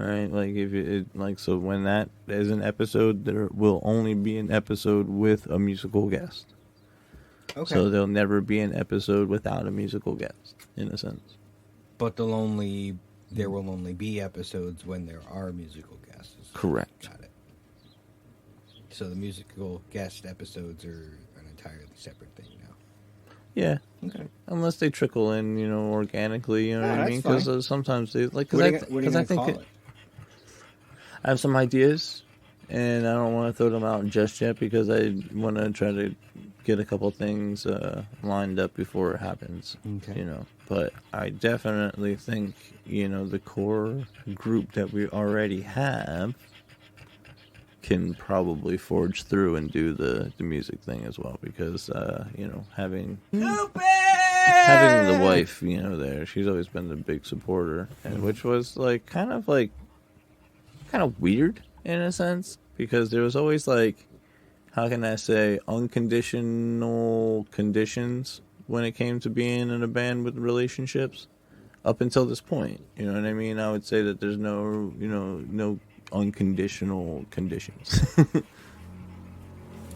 All right, like so when that is an episode, there will only be an episode with a musical guest. Okay. So there'll never be an episode without a musical guest, in a sense. But there will only be episodes when there are musical guests. Correct. Got it. So the musical guest episodes are an entirely separate thing now. Yeah. Okay. Unless they trickle in, organically, you know what I mean? Because sometimes they What are you going to call it? I have some ideas, and I don't want to throw them out just yet because I want to try to get a couple things lined up before it happens. Okay. But I definitely think, the core group that we already have can probably forge through and do the music thing as well, because having the wife there, she's always been the big supporter, and which was like kind of weird in a sense, because there was always, like, how can I say, unconditional conditions when it came to being in a band with relationships up until this point. You know what I mean? I would say that there's no unconditional conditions.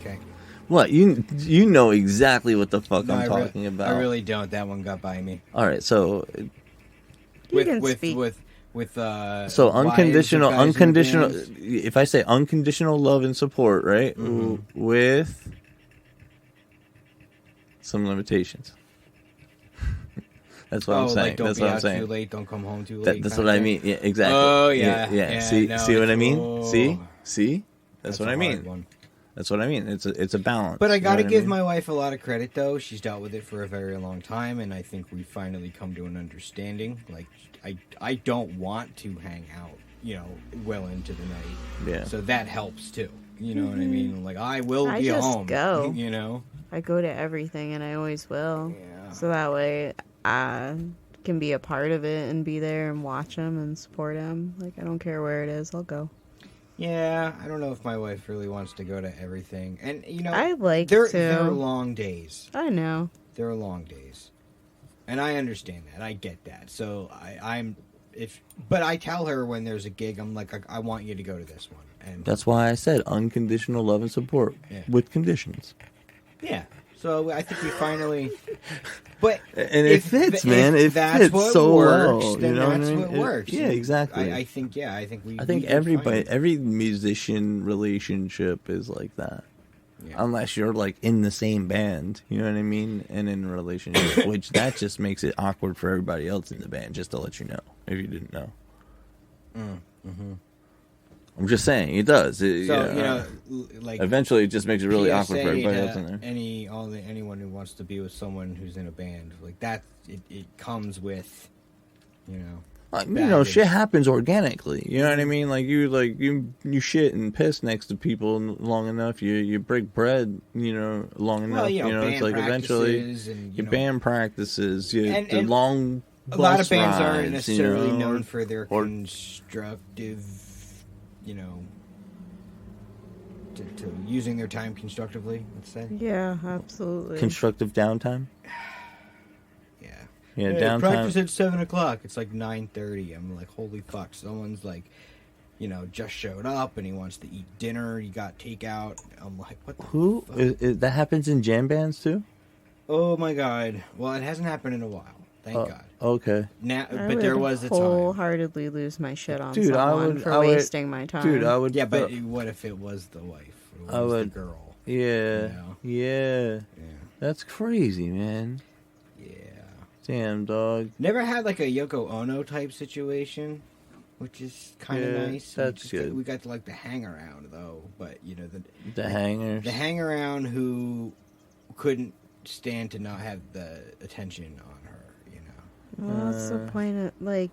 Okay. What? You know exactly what the fuck I'm talking about. I really don't. That one got by me. All right, so so unconditional. If I say unconditional love and support, right, with some limitations. That's what I'm saying. Like, don't that's be what I'm out saying. too late. Don't come home too late. That's what I mean. Yeah, exactly. Oh yeah. Yeah. No, see what I mean? Oh. See. That's what I mean. One. That's what I mean. It's a balance. But I gotta give my my wife a lot of credit, though. She's dealt with it for a very long time, and I think we finally come to an understanding. Like, I don't want to hang out, well into the night. Yeah. So that helps too. You know what I mean? Like, I will be just home. Go. I go to everything, and I always will. Yeah. So that way, I can be a part of it and be there and watch them and support them. Like, I don't care where it is, I'll go. Yeah, I don't know if my wife really wants to go to everything. And, I like they're, to. They're long days. I know. They're long days. And I understand that. I get that. So but I tell her when there's a gig, I'm like, I want you to go to this one. And That's why I said unconditional love and support with conditions. yeah. So I think we finally. But and it fits, man. It fits so well. Then that's what works. Yeah, exactly. I think we. I think every musician relationship is like that. Yeah. Unless you're like in the same band, you know what I mean, and in a relationship, which that just makes it awkward for everybody else in the band. Just to let you know, if you didn't know. Mm-hmm. I'm just saying it does. Like eventually, it just makes it really awkward for everybody else in there. Anyone who wants to be with someone who's in a band, like that, it comes with, shit happens organically. You know what I mean? Like you shit and piss next to people long enough, you break bread, long enough. It's like eventually your band practices, the long. A lot of bands rides, aren't necessarily known for their constructive. To using their time constructively, let's say. Yeah, absolutely. Constructive downtime. Yeah. Yeah, downtime. Practice at 7:00. It's like 9:30. I'm like, holy fuck! Someone's like just showed up and he wants to eat dinner. He got takeout. I'm like, what the Who? fuck? That happens in jam bands too? Oh my god. Well, it hasn't happened in a while. Thank God. Okay. Now, I but there would was a time. wholheartedly lose my shit on Dude, someone for wasting my time. Dude, I would. Yeah, but what if it was the wife? Or I was would. the girl? Yeah. Yeah. Yeah. That's crazy, man. Yeah. Damn, dog. Never had like a Yoko Ono type situation, which is kind of Yeah, nice. that's good. We got to like the hang around though, but The hangers. the hang around who couldn't stand to not have the attention on her. Well, what's the point of, like,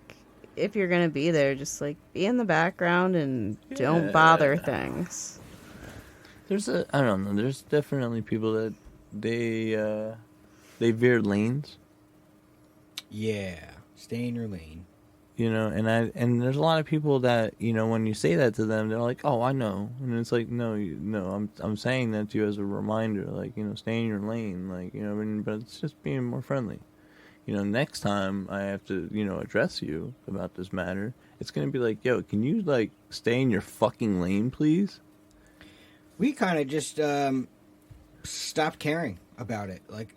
if you're gonna be there, just, like, be in the background and don't bother things. I don't know, there's definitely people that they veer lanes, Yeah, stay in your lane. and there's a lot of people that, when you say that to them, they're like, oh, I know. And it's like, no, I'm saying that to you as a reminder, like, stay in your lane, like, but it's just being more friendly. Next time I have to, address you about this matter, it's going to be like, yo, can you, like, stay in your fucking lane, please? We kind of just stopped caring about it. Like,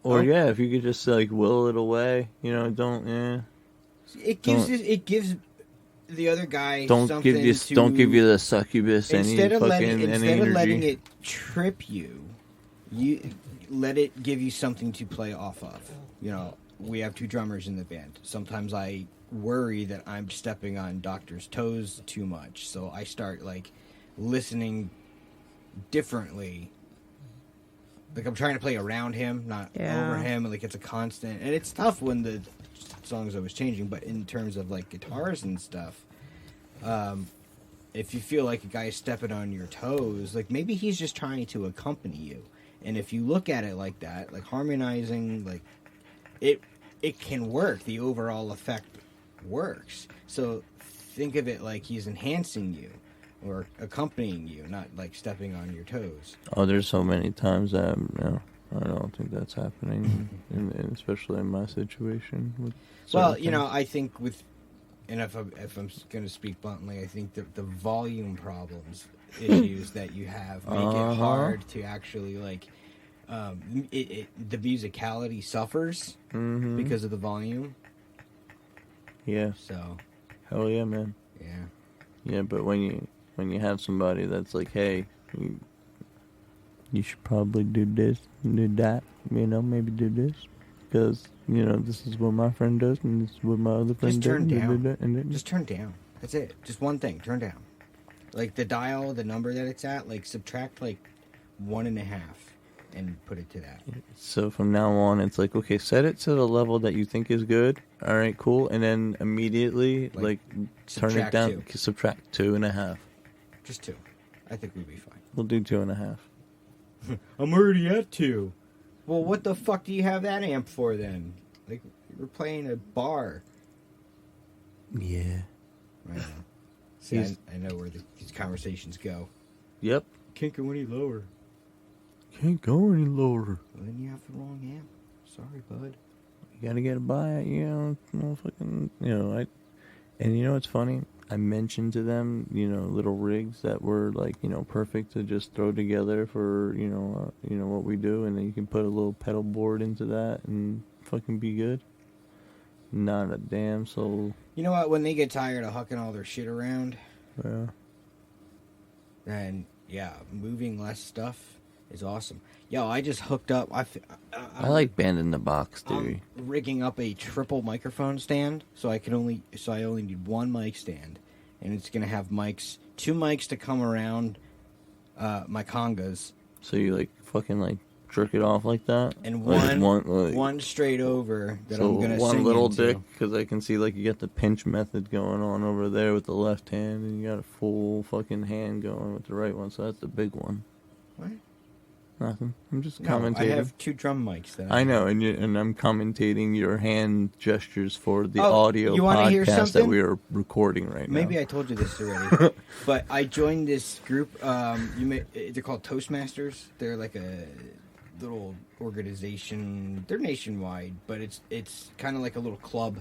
Or, yeah, if you could just, like, will it away, don't, it gives the other guy Don't something don't give you the succubus instead any of fucking any energy. letting it trip you, you let it give you something to play off of. We have 2 drummers in the band. Sometimes I worry that I'm stepping on Doctor's toes too much, so I start like listening differently. Like I'm trying to play around him, not over him. Like it's a constant, and it's tough when the song's always changing. But in terms of like guitars and stuff, if you feel like a guy is stepping on your toes, like maybe he's just trying to accompany you. And if you look at it like that, like harmonizing, like it can work. The overall effect works. So think of it like he's enhancing you or accompanying you, not like stepping on your toes. Oh, there's so many times that I don't think that's happening, especially in my situation. With Well, things. I think with, and if I'm going to speak bluntly, I think that the volume problems, issues that you have make it hard to actually like. The musicality suffers because of the volume. Yeah. So. Hell yeah, man. Yeah. Yeah, but when you have somebody that's like, hey, you should probably do this, do that, maybe do this, because this is what my friend does, and this is what my other friend Just turn does. down. Just turn down. That's it. Just one thing. Turn down. Like the dial, the number that it's at, like subtract like 1.5. And put it to that. So from now on, it's like, okay, set it to the level that you think is good. All right, cool. And then immediately, like turn it down. 2. Subtract 2.5. Just 2. I think we'll be fine. We'll do 2.5. I'm already at 2. Well, what the fuck do you have that amp for then? Like, we're playing a bar. Yeah. I know. See, I know where these conversations go. Yep. Can't go any lower. Can't go any lower. Well, then you have the wrong amp. Sorry, bud. You gotta get a buy. Fucking, and what's funny? I mentioned to them, little rigs that were like, perfect to just throw together for, what we do, and then you can put a little pedal board into that and fucking be good. Not a damn soul. You know what? When they get tired of hucking all their shit around, Yeah. then moving less stuff is awesome. Yo, I just hooked up. I like band in the box theory. I'm rigging up a triple microphone stand, so I only need 1 mic stand, and it's gonna have 2 mics to come around my congas, So you like fucking like jerk it off like that, and like, one straight over that so I'm gonna one sing little into. dick, because I can see like you got the pinch method going on over there with the left hand, and you got a full fucking hand going with the right one. So that's the big one. What? Nothing. I'm just No, commentating. I have 2 drum mics. That I know, and I'm commentating your hand gestures for the Oh, audio you wanna hear podcast that something? we are recording right now. Maybe I told you this already, but I joined this group. They're called Toastmasters. They're like a little organization. They're nationwide, but it's kind of like a little club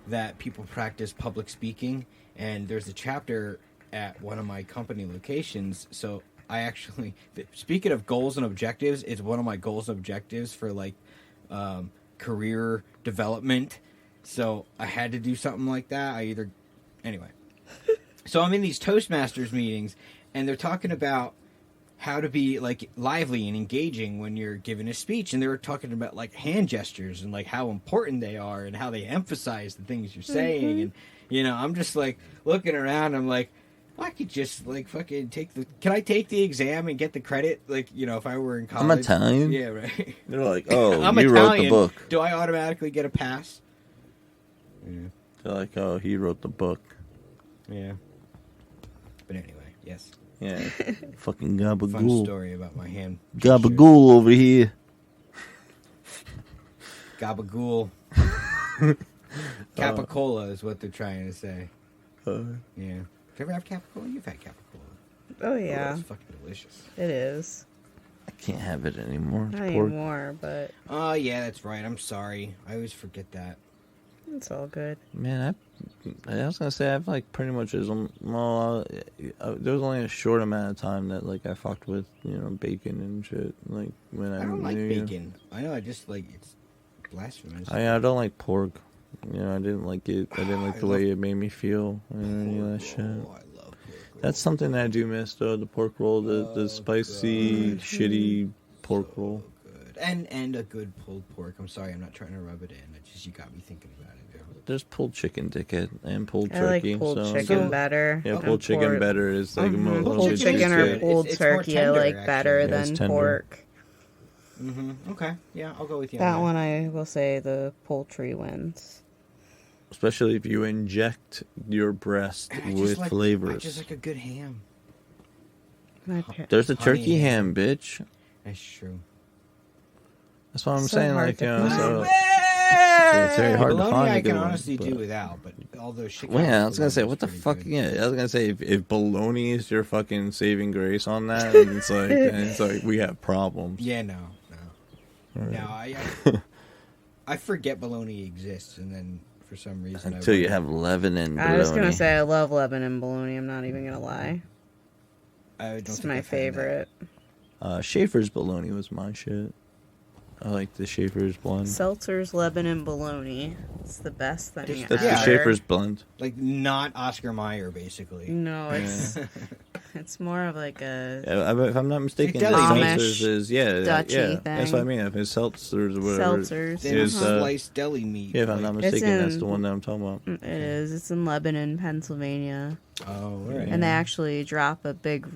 that people practice public speaking. And there's a chapter at one of my company locations. So I actually, speaking of goals and objectives, it's one of my goals and objectives for like career development. So I had to do something like that. Anyway. So I'm in these Toastmasters meetings, and they're talking about how to be like lively and engaging when you're giving a speech, and they were talking about like hand gestures and like how important they are and how they emphasize the things you're saying. And I'm just like looking around. I'm like, I could just like fucking can I take the exam and get the credit? Like, if I were in college. I'm Italian. Yeah, right. They're like, oh, I'm you Italian. wrote the book. Do I automatically get a pass? Yeah. They're like, oh, he wrote the book. Yeah. But anyway, yes. Yeah. Fucking gabagool. Fun story about my hand. Gabagool over here. Gabagool. Capicola is what they're trying to say. Yeah. You ever have Capicola? You've had Capicola. Oh, yeah. It's fucking delicious. It is. I can't have it anymore. Not It's pork. anymore, but Oh, yeah, that's right. I'm sorry. I always forget that. it's all good. Man, I was gonna say I've like pretty much there was only a short amount of time that like I fucked with bacon and shit like when I don't like bacon. I know. I just like it's blasphemous. I don't like pork. I didn't like it. I didn't like the way it made me feel and any of that shit. I love pork. That's something that I do miss though. The pork roll, the spicy, shitty pork roll. Good. And a good pulled pork. I'm sorry, I'm not trying to rub it in. It's just you got me thinking about it. There's pulled chicken, dickhead, and pulled I turkey. like pulled so chicken better. Yeah, than pulled chicken pork. better is like a Pulled little bit chicken juicier. or pulled It's more turkey I tender, like better actually. Yeah, it's than tender. pork. Okay. Yeah, I'll go with you. That on one I will say the poultry wins. Especially if you inject your breast I with just like, flavors. I just like a good ham. There's the honey turkey ham, bitch. That's true. That's what I'm So saying. hard Like, to so find. it's very hard to Bologna find a I good can one, honestly but- do without, but all those shit. well, yeah, I was gonna say, what the fuck? Yeah, I was gonna say, if bologna is your fucking saving grace on that, then it's like we have problems. Yeah, no. Right. No, I forget bologna exists, and then for some reason Until you have Lebanon bologna. I was gonna say I love Lebanon bologna. I'm not even gonna lie. It's my favorite. Schaefer's bologna was my shit. I like the Schaefer's blend. Seltzer's Lebanon bologna. It's the best thing That's That's ever. the Schaefer's blend. Like not Oscar Mayer, basically. No, it's more of like a If I'm not mistaken, Like the deli Seltzer's is Dutchy That's what I thing. mean. If it's Seltzer's or whatever, Seltzer's. Thin is sliced deli meat. yeah. If I'm not like- mistaken, that's in- the one that I'm talking about. It is. It's in Lebanon, Pennsylvania, Oh, right. and they actually drop a big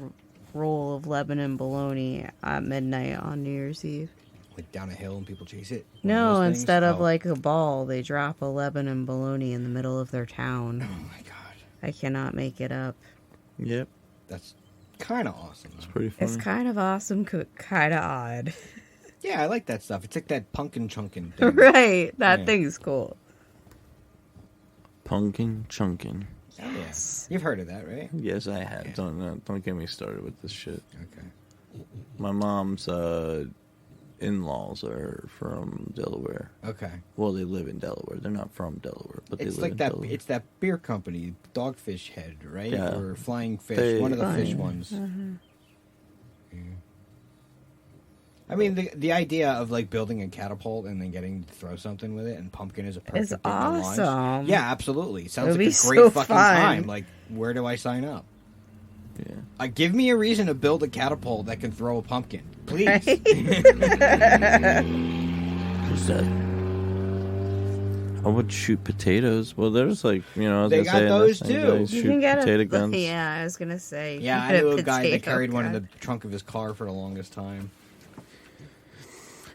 roll of Lebanon bologna at midnight on New Year's Eve. Like down a hill and people chase it. One of No, those things? instead of Oh. like a ball, they drop a Lebanon bologna in the middle of their town. Oh my god, I cannot make it up. Yep, that's kind of awesome. it's Though. pretty funny. It's kind of awesome, kind of odd. Yeah, I like that stuff. It's like that pumpkin chunkin' thing. Right, that Yeah. thing's cool. Pumpkin chunkin. Oh, yeah. You've heard of that, right? Yes, I have. Yeah. Don't get me started with this shit. Okay. My mom's in-laws are from Delaware. Okay. Well, they live in Delaware. They're not from Delaware, but they It's live like in that. Delaware. It's that beer company, Dogfish Head, right? Yeah. Or Flying Fish, one of the fish ones. Mm-hmm. Yeah. I mean, the idea of like building a catapult and then getting to throw something with it, and pumpkin is a perfect It's thing to launch. awesome. Yeah, absolutely. Sounds It'll like be a great so fucking fun. time. Like, where do I sign up? Yeah. Give me a reason to build a catapult that can throw a pumpkin, please. Right? Who's that? I would shoot potatoes. Well, there's like, I was They gonna got say, those that's- too. guys You shoot can get potato a guns. Yeah, I was gonna say. you Yeah, I can knew get a guy that potato carried one in gun. the trunk of his car for the longest time.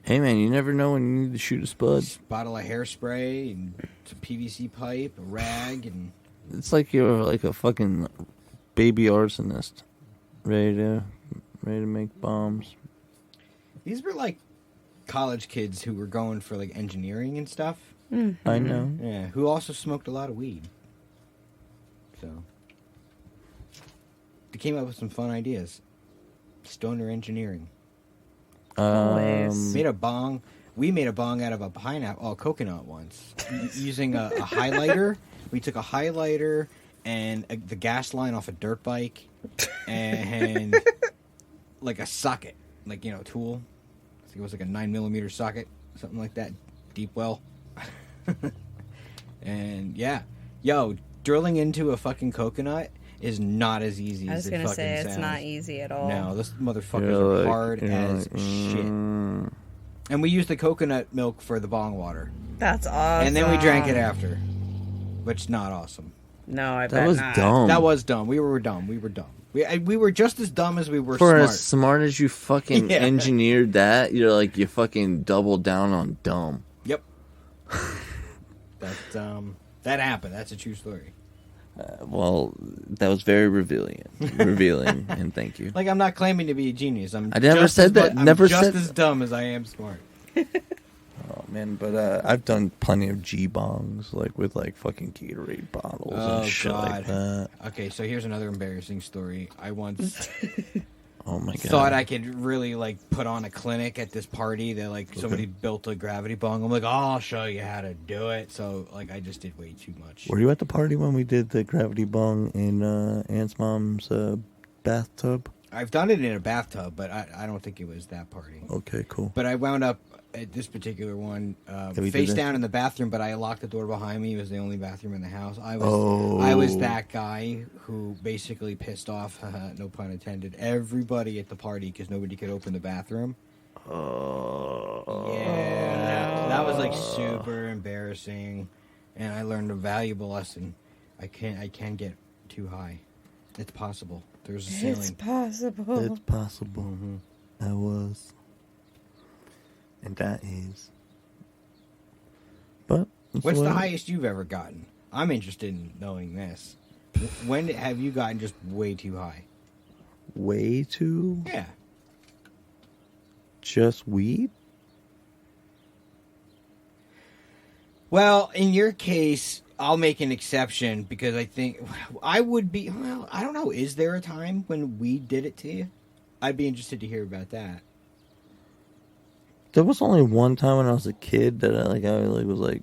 Hey, man, you never know when you need to shoot a spud. Bottle of hairspray and some PVC pipe, a rag, and It's like you're like a fucking baby arsonist, ready to make bombs. these were like college kids who were going for like engineering and stuff. I know. Yeah, who also smoked a lot of weed. So they came up with some fun ideas. Stoner engineering. Always. Made a bong. We made a bong out of a coconut once, using a highlighter. We took a highlighter and the gas line off a dirt bike, and like a socket, like, you know, tool. I think it was like a 9mm socket, something like that, deep well. And yeah, yo, drilling into a fucking coconut is not as easy as it fucking sounds. I was gonna say, it's not easy at all. No, those motherfuckers are hard as shit. And we used the coconut milk for the bong water. That's awesome. And then we drank it after, which is not awesome. No, I bet That was not. dumb. That was dumb. We were dumb. We were just as dumb as we were For smart. as smart as you fucking Yeah. engineered that, you're like, you fucking doubled down on dumb. Yep. That happened. That's a true story. Well, that was very revealing, and thank you. Like, I'm not claiming to be a genius. I never said that. I'm Never just said as dumb as I am smart. Oh man, but I've done plenty of G-bongs, like with like fucking Gatorade bottles and shit like that. Okay, so here's another embarrassing story. I once Oh my god! thought I could really like put on a clinic at this party that like somebody built a gravity bong. I'm like, oh, I'll show you how to do it. So like I just did way too much. Were you at the party when we did the gravity bong in Aunt's mom's bathtub? I've done it in a bathtub, but I don't think it was that party. Okay, cool. But I wound up at this particular one we face did down in the bathroom, but I locked the door behind me. It was the only bathroom in the house. I was that guy who basically pissed off, no pun intended, everybody at the party because nobody could open the bathroom. Yeah, that was like super embarrassing, and I learned a valuable lesson. I can get too high. It's possible. There's a ceiling. It's possible. It's possible. Mm-hmm. That was. And that is. But What's the highest you've ever gotten? I'm interested in knowing this. When have you gotten just way too high? Way too? Yeah. Just weed? Well, in your case, I'll make an exception because I think I would be. Well, I don't know. Is there a time when weed did it to you? I'd be interested to hear about that. There was only one time when I was a kid that I was like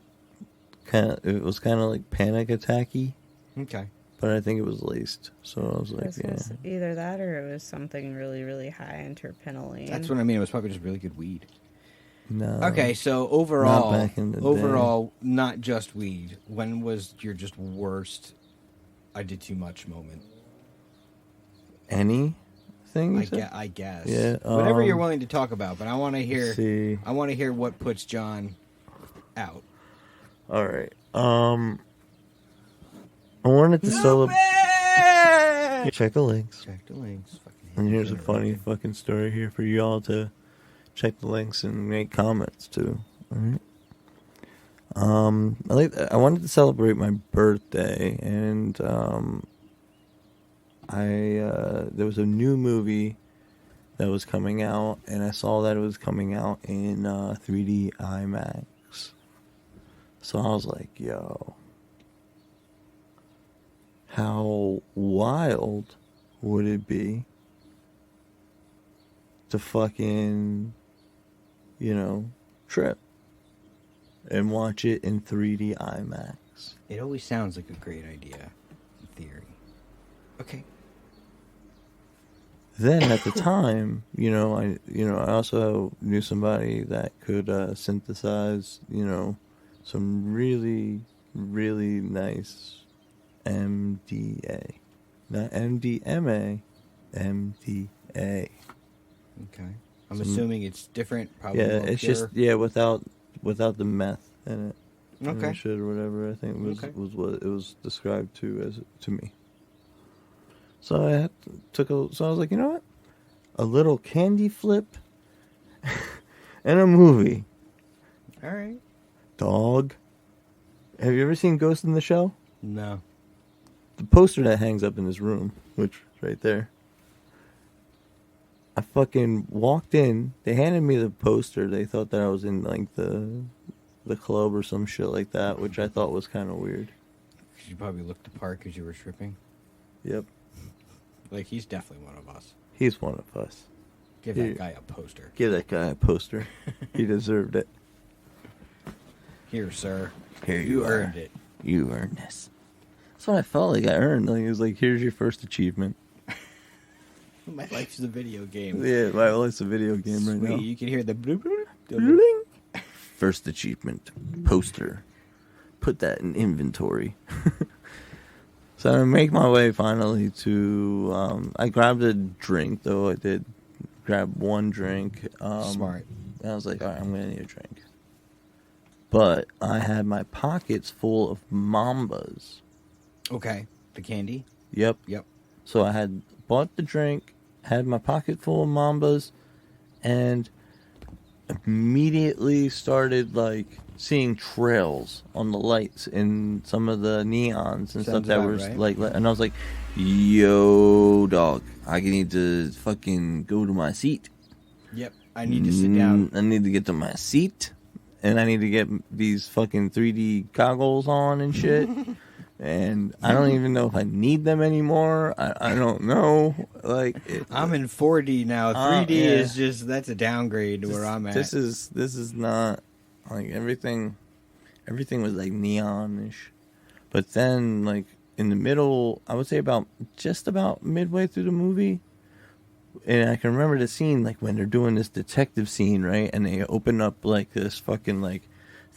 it was kind of like panic attacky, Okay. but I think it was laced. So I was like, yeah. Either that or it was something really, really high in terpenylene. That's what I mean. It was probably just really good weed. No. Okay, so overall, Not back in the day. Not just weed. When was your just worst? I did too much moment. Anything? I guess. Yeah. Whatever you're willing to talk about, but I want to hear. See. I want to hear what puts John out. All right. I wanted to celebrate. Check the links. Check the links. And here's a funny fucking story here for you all to check the links and make comments too. All right. I wanted to celebrate my birthday, and there was a new movie that was coming out, and I saw that it was coming out in 3D IMAX. So I was like, yo, how wild would it be to fucking, trip and watch it in 3D IMAX? It always sounds like a great idea, in theory. Okay. Then at the time, I also knew somebody that could synthesize, some really, really nice MDA. Not MDMA, MDA. Okay. I'm assuming it's different, probably Yeah, more it's pure. just, without the meth in it. Okay. Shit or whatever, I think was what it was described to me. So I was like, you know what? A little candy flip and a movie. All right. Dog. Have you ever seen Ghost in the Shell? No. The poster that hangs up in his room, which right there. I fucking walked in. They handed me the poster. They thought that I was in like the club or some shit like that, which I thought was kind of weird. You probably looked the part because you were tripping. Yep. Like, he's definitely one of us. He's one of us. Give that guy a poster. Give that guy a poster. He deserved it. Here, sir. Here you earned it. You earned this. That's what I felt like I earned. Like, it was like, here's your first achievement. My life's a video game. Yeah, my life's a video game right now. You can hear the bloop, bloop. First achievement. Poster. Put that in inventory. So I make my way finally to... I grabbed a drink, though. I did grab one drink. Smart. And I was like, all right, I'm going to need a drink. But I had my pockets full of Mambas. Okay. The candy? Yep. Yep. So I had bought the drink, had my pocket full of Mambas, and immediately started, like, seeing trails on the lights in some of the neons and stuff that were, right. like, and I was like, yo, dog, I need to fucking go to my seat. Yep. I need to sit down. I need to get to my seat, and I need to get these fucking 3D goggles on and shit. And I don't even know if I need them anymore. I don't know. Like, I'm in 4D now. 3D yeah. is just, that's a downgrade to where I'm at. This is not, like, everything was like neonish. But then, like, in the middle, I would say just about midway through the movie, and I can remember the scene, like, when they're doing this detective scene, right? And they open up, like, this fucking, like,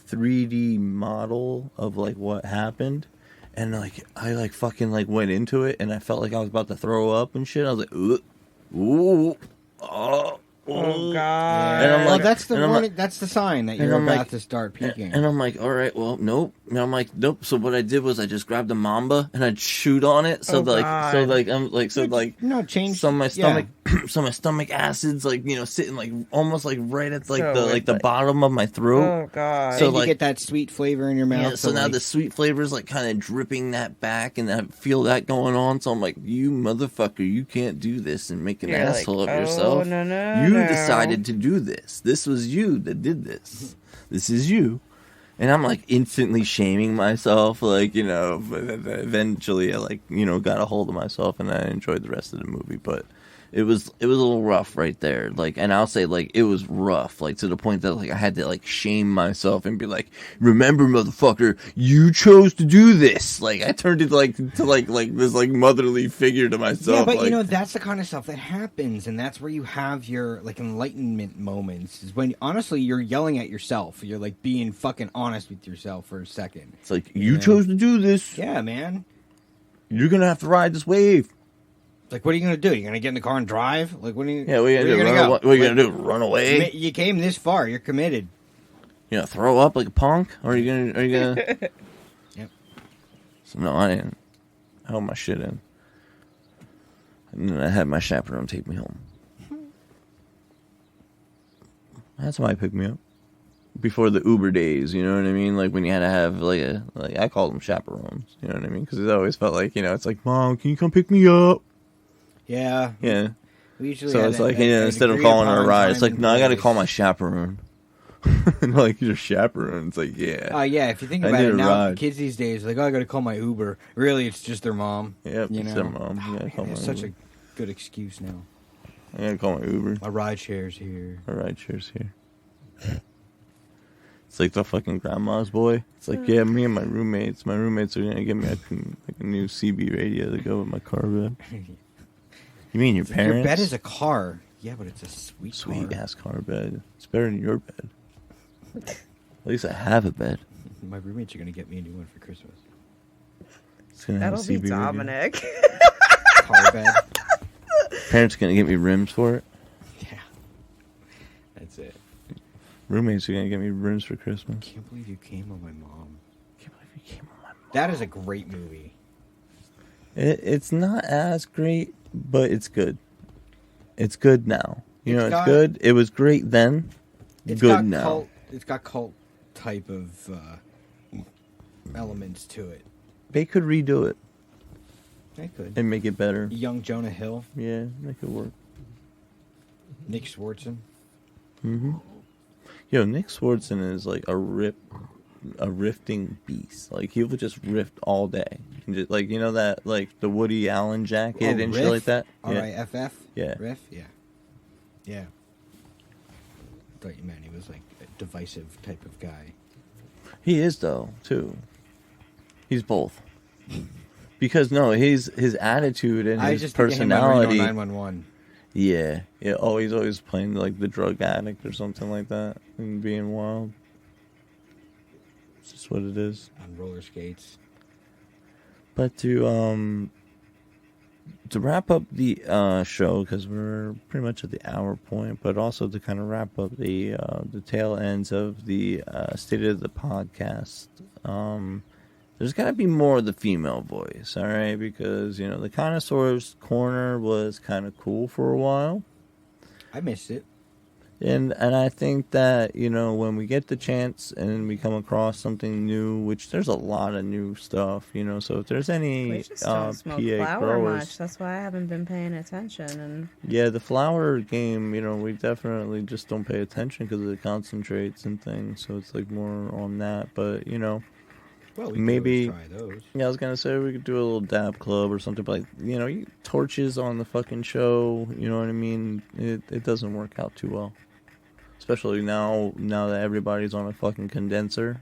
3D model of, like, what happened. And, like, I, like, fucking, like, went into it, and I felt like I was about to throw up and shit. I was like, ooh, oh, God. And I'm like, that's the and I'm warning. like- That's the sign that you're I'm about like- to start peeking. And I'm like, all right, well, nope. And I'm like, nope. So what I did was I just grabbed a Mamba and I'd chewed on it. So change. some of my stomach, some of my stomach acids, like, you know, sitting like almost like right at like the bottom of my throat. Oh God. So, So you like- get that sweet flavor in your mouth. Yeah, so now like, the sweet flavor is like kind of dripping that back, and I feel that going on. So I'm like, you motherfucker, you can't do this and make an You're like, asshole of oh, yourself. no, You no. decided to do this. This was you that did this. This is you. And I'm like instantly shaming myself, like, you know, but eventually I, like, you know, got a hold of myself and I enjoyed the rest of the movie. But it was a little rough right there. Like, and I'll say, like, it was rough, like, to the point that, like, I had to, like, shame myself and be like, remember, motherfucker, you chose to do this. Like, I turned it, like, to, like this, like, motherly figure to myself. Yeah, but like, you know, that's the kind of stuff that happens, and that's where you have your, like, enlightenment moments, is when, honestly, you're yelling at yourself. You're, like, being fucking honest with yourself for a second. it's like, you chose to do this. Yeah, man. You're gonna have to ride this wave. Like, what are you going to do? You're going to get in the car and drive? Like, what are you... Yeah, what are you where gonna do? go? What are you gonna do? Run away? You came this far. You're committed. You know, throw up like a punk? Or are you gonna... Yep. So, no, I didn't. I held my shit in. And then I had my chaperone take me home. That's why I picked me up. Before the Uber days, you know what I mean? Like, when you had to have, like, I called them chaperones, you know what I mean? Because it always felt like, you know, it's like, Mom, can you come pick me up? Yeah. Yeah. We usually So had it's that- like, that- you know, that instead of agreed calling her a upon ride, it's time like, and no, I got to place. call my chaperone. And like, your chaperone. It's like, yeah. Yeah, if you think I about need it a now, ride. kids these days, like, oh, I got to call my Uber. Really, it's just their mom. Yep, you it's know? their mom. Oh, Yeah, man, call my it's such Uber. a good excuse now. I got to call my Uber. My ride share's here. My ride share's here. It's like the fucking grandma's boy. It's like, yeah, me and my roommates are gonna get me a new CB radio to go with my car bed. You mean your parents? Your bed is a car. Yeah, but it's a sweet car. ass car bed. It's better than your bed. At least I have a bed. My roommates are gonna get me a new one for Christmas. It's gonna have That'll a be CB radio. Dominic. Car bed. Parents gonna get me rims for it. Yeah. That's it. Roommates are gonna get me rims for Christmas. Can't believe you came on my mom. Can't believe you came on my mom. That is a great movie. It's not as great, but it's good. It's good now. You It's know, it's got- good. It was great then. It's Good got now. Cult, it's got cult type of elements to it. They could redo it They could. and make it better. Young Jonah Hill, Yeah, make it work. Nick Swartzen. Mm-hmm. Yo, Nick Swartzen is like a rifting beast. Like, he will just riff all day. And just, like, you know that, like, the Woody Allen jacket and shit like that? Yeah. R-I-F-F? Yeah. Riff? Yeah. Yeah. I thought you meant he was like a divisive type of guy. He is, though, too. He's both. Because no, his attitude and I his just think of him like personality. Reno 911. Yeah. Oh, he's always playing like the drug addict or something like that, and being wild. It's just what it is. On roller skates. But to wrap up the show, because we're pretty much at the hour point, but also to kind of wrap up the tail ends of the state of the podcast. There's got to be more of the female voice, all right? Because, you know, the Connoisseur's Corner was kind of cool for a while. I missed it. And I think that, you know, when we get the chance and we come across something new, which there's a lot of new stuff, you know, so if there's any We just don't smoke PA flower growers... much. That's why I haven't been paying attention. And Yeah, the flower game, you know, we definitely just don't pay attention because of the concentrates and things, so it's like more on that, but, you know... Well, we Maybe, could always try those. Yeah, I was gonna say we could do a little dab club or something, but like, you know, torches on the fucking show. You know what I mean? It doesn't work out too well, especially now that everybody's on a fucking condenser.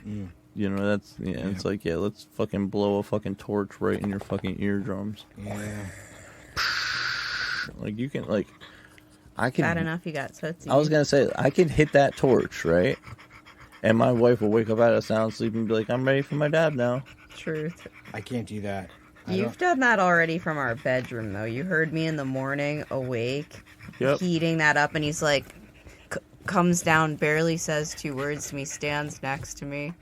Mm. You know, that's it's like, yeah, let's fucking blow a fucking torch right in your fucking eardrums. Yeah. Like you can I can. bad enough you got Tootsie. I was gonna say I could hit that torch, right? And my wife will wake up out of sound sleep and be like, I'm ready for my dab now. Truth. I can't do that. You've done that already from our bedroom, though. You heard me in the morning, awake, heating that up, and he's like, comes down, barely says 2 words to me, stands next to me.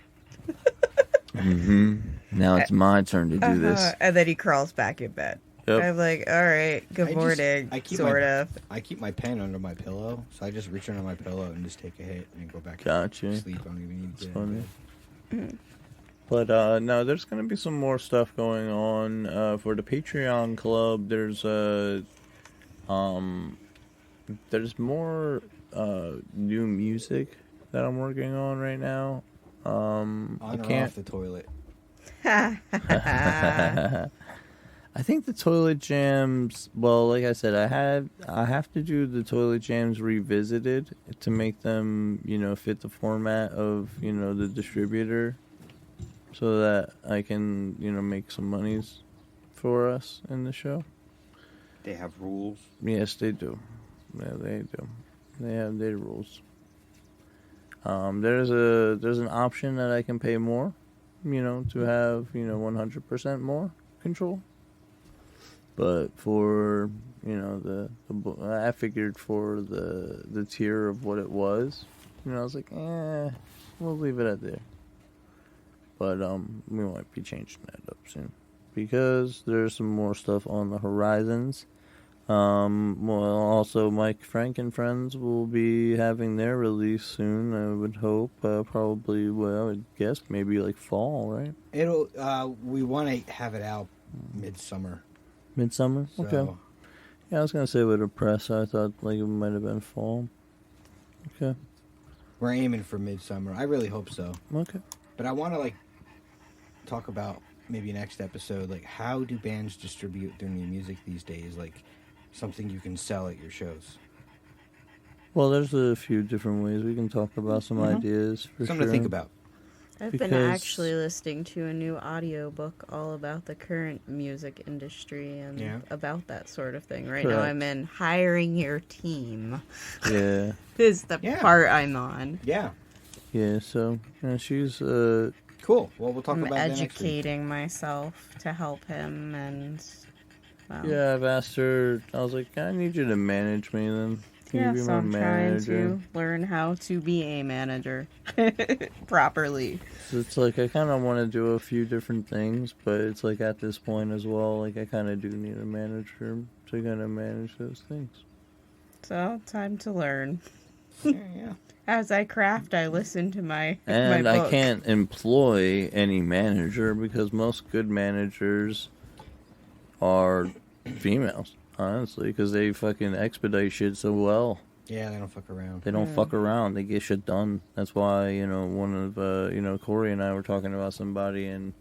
Mm-hmm. Now it's my turn to do this. And then he crawls back in bed. Yep. I'm like, all right, good morning, sort of. I keep my pen under my pillow, so I just reach under my pillow and just take a hit and go back Gotcha. to sleep. I don't even need to get Funny. in bed. But no, there's gonna be some more stuff going on for the Patreon club. There's more new music that I'm working on right now. On I or can't. off the toilet. I think the Toilet Jams. Well, like I said, I have to do the Toilet Jams revisited to make them, you know, fit the format of, you know, the distributor, so that I can, you know, make some monies for us in the show. They have rules. Yes, they do. Yeah, they do. They have their rules. There's an option that I can pay more, you know, to have, you know, 100% more control. But for, you know, I figured for the tier of what it was, you know, I was like, we'll leave it at there. But we might be changing that up soon because there's some more stuff on the horizons. Well, also Mike, Frank, and Friends will be having their release soon. I would hope, probably. Well, I would guess maybe like fall, right? It'll. We want to have it out midsummer. Midsummer? So, Okay. Yeah, I was going to say with a press, I thought like it might have been fall. Okay. We're aiming for midsummer. I really hope so. Okay. But I want to like talk about maybe next episode, like how do bands distribute their new music these days? Like something you can sell at your shows. Well, there's a few different ways we can talk about some ideas for Something sure. to think about. I've been actually listening to a new audiobook all about the current music industry and about that sort of thing. Right now I'm in hiring your team. Yeah. Is the part I'm on. Yeah. Yeah, so she's cool. Well, we'll talk I'm about that next week. educating myself to help him and yeah, I've asked her. I was like, I need you to manage me then. Can you be my I'm manager? trying to learn how to be a manager properly. So it's like I kind of want to do a few different things, but it's like at this point as well, like I kind of do need a manager to kind of manage those things. So, time to learn. Yeah. As I craft, I listen to my And my book. I can't employ any manager because most good managers are females, honestly, because they fucking expedite shit so well. Yeah, they don't fuck around. They don't fuck around. They get shit done. That's why, you know, one of, you know, Corey and I were talking about somebody, and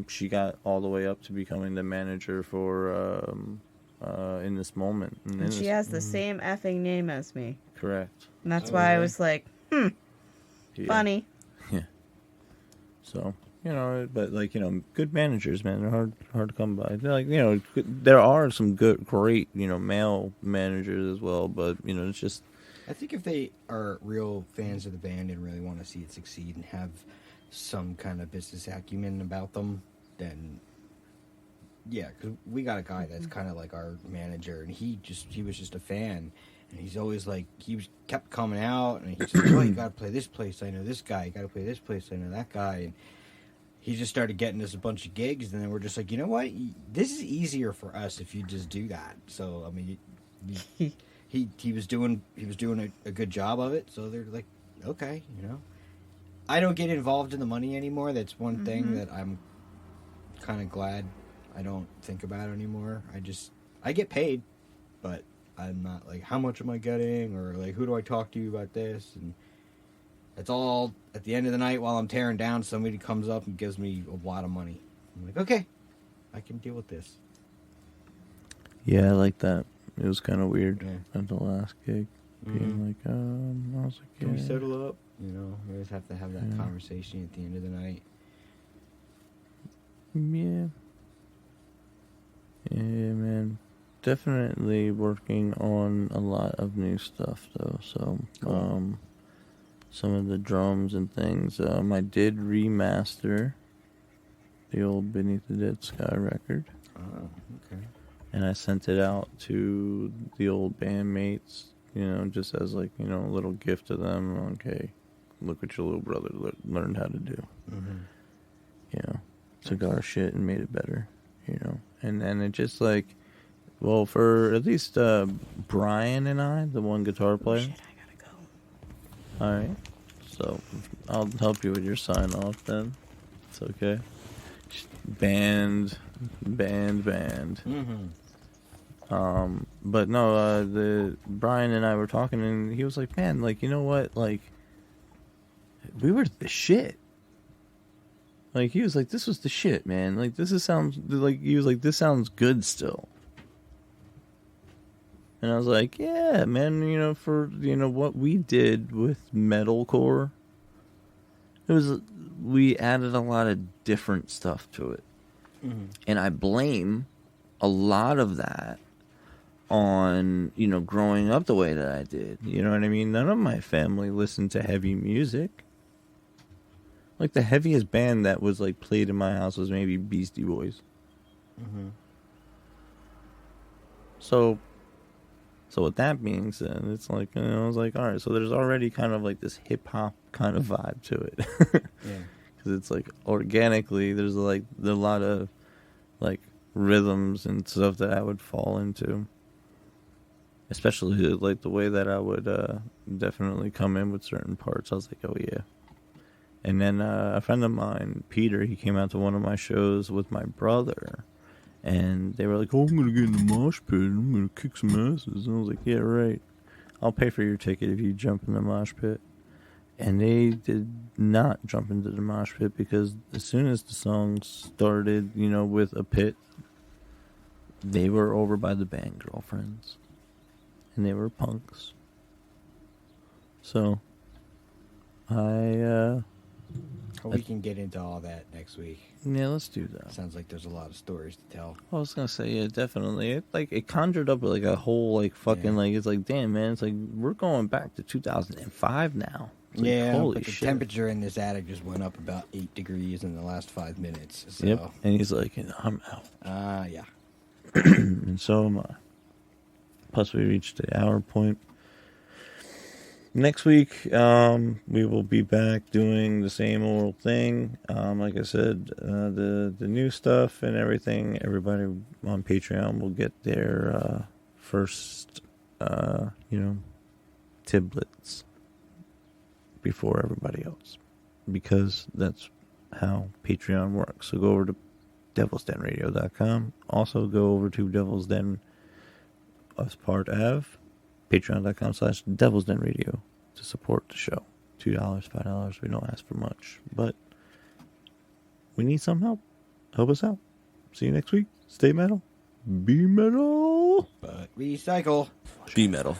she got all the way up to becoming the manager for in this moment. And she has the same effing name as me. Correct. And that's why I was like, funny. Yeah. So, but like, good managers, man, they're hard to come by. They're like, there are some great, male managers as well, but it's just. I think if they are real fans of the band and really want to see it succeed and have some kind of business acumen about them, then yeah, because we got a guy that's kind of like our manager, and he was just a fan, and he's always like, kept coming out, and he's like, oh, you got to play this place, I know this guy, you got to play this place, I know that guy, and he just started getting us a bunch of gigs, and then we're just like, you know what, this is easier for us if you just do that. So I mean, he was doing a good job of it, so they're like, okay, I don't get involved in the money anymore. That's one thing that I'm kind of glad I don't think about anymore. I get paid, but I'm not like, how much am I getting, or like, who do I talk to about this? And it's all at the end of the night while I'm tearing down, somebody comes up and gives me a lot of money. I'm like, okay, I can deal with this. Yeah, I like that. It was kind of weird at the last gig, being like, I was like, can we settle up? We always have to have that conversation at the end of the night. Yeah. Yeah, man. Definitely working on a lot of new stuff, though. So, some of the drums and things. I did remaster the old Beneath the Dead Sky record. Oh, okay. And I sent it out to the old bandmates, just as like, a little gift to them. Okay, look what your little brother learned how to do. Took our shit and made it better, And then it just like, well, for at least Brian and I, the one guitar player. Shit, I gotta go. All right. So I'll help you with your sign off then. It's okay. Band. But no, the Brian and I were talking, and he was like, man, like, you know what? Like, we were the shit. Like, he was like, this was the shit, man. Like, this sounds good still. And I was like, yeah, man, for, what we did with metalcore, we added a lot of different stuff to it. And I blame a lot of that on, growing up the way that I did. You know what I mean? None of my family listened to heavy music. Like, the heaviest band that was, like, played in my house was maybe Beastie Boys. So with that being said, it's like, I was like, all right, so there's already kind of, like, this hip-hop kind of vibe to it. Yeah. Because it's, like, organically, there's, like, a lot of, like, rhythms and stuff that I would fall into. Especially, like, the way that I would definitely come in with certain parts. I was like, oh, yeah. And then a friend of mine, Peter, he came out to one of my shows with my brother. And they were like, oh, I'm going to get in the mosh pit. I'm going to kick some asses. And I was like, yeah, right. I'll pay for your ticket if you jump in the mosh pit. And they did not jump into the mosh pit because as soon as the song started, with a pit, they were over by the band Girlfriends. And they were punks. So, We can get into all that next week. Yeah, let's do that. Sounds like there's a lot of stories to tell. I was gonna say, yeah, definitely. It conjured up like a whole like fucking like, it's like, damn, man, it's like we're going back to 2005 now. It's like, yeah, holy but the shit. temperature in this attic just went up about 8 degrees in the last 5 minutes. So. Yep, and he's like, I'm out. Yeah. And so am I. Plus, we reached the hour point. Next week, we will be back doing the same old thing. Like I said, the new stuff and everything. Everybody on Patreon will get their first, tiblets before everybody else, because that's how Patreon works. So go over to devilsdenradio.com. Also go over to Devil's Den as part of patreon.com/devilsdenradio to support the show. $2, $5. We don't ask for much, but we need some help. Help us out. See you next week. Stay metal. Be metal. But recycle. Be metal.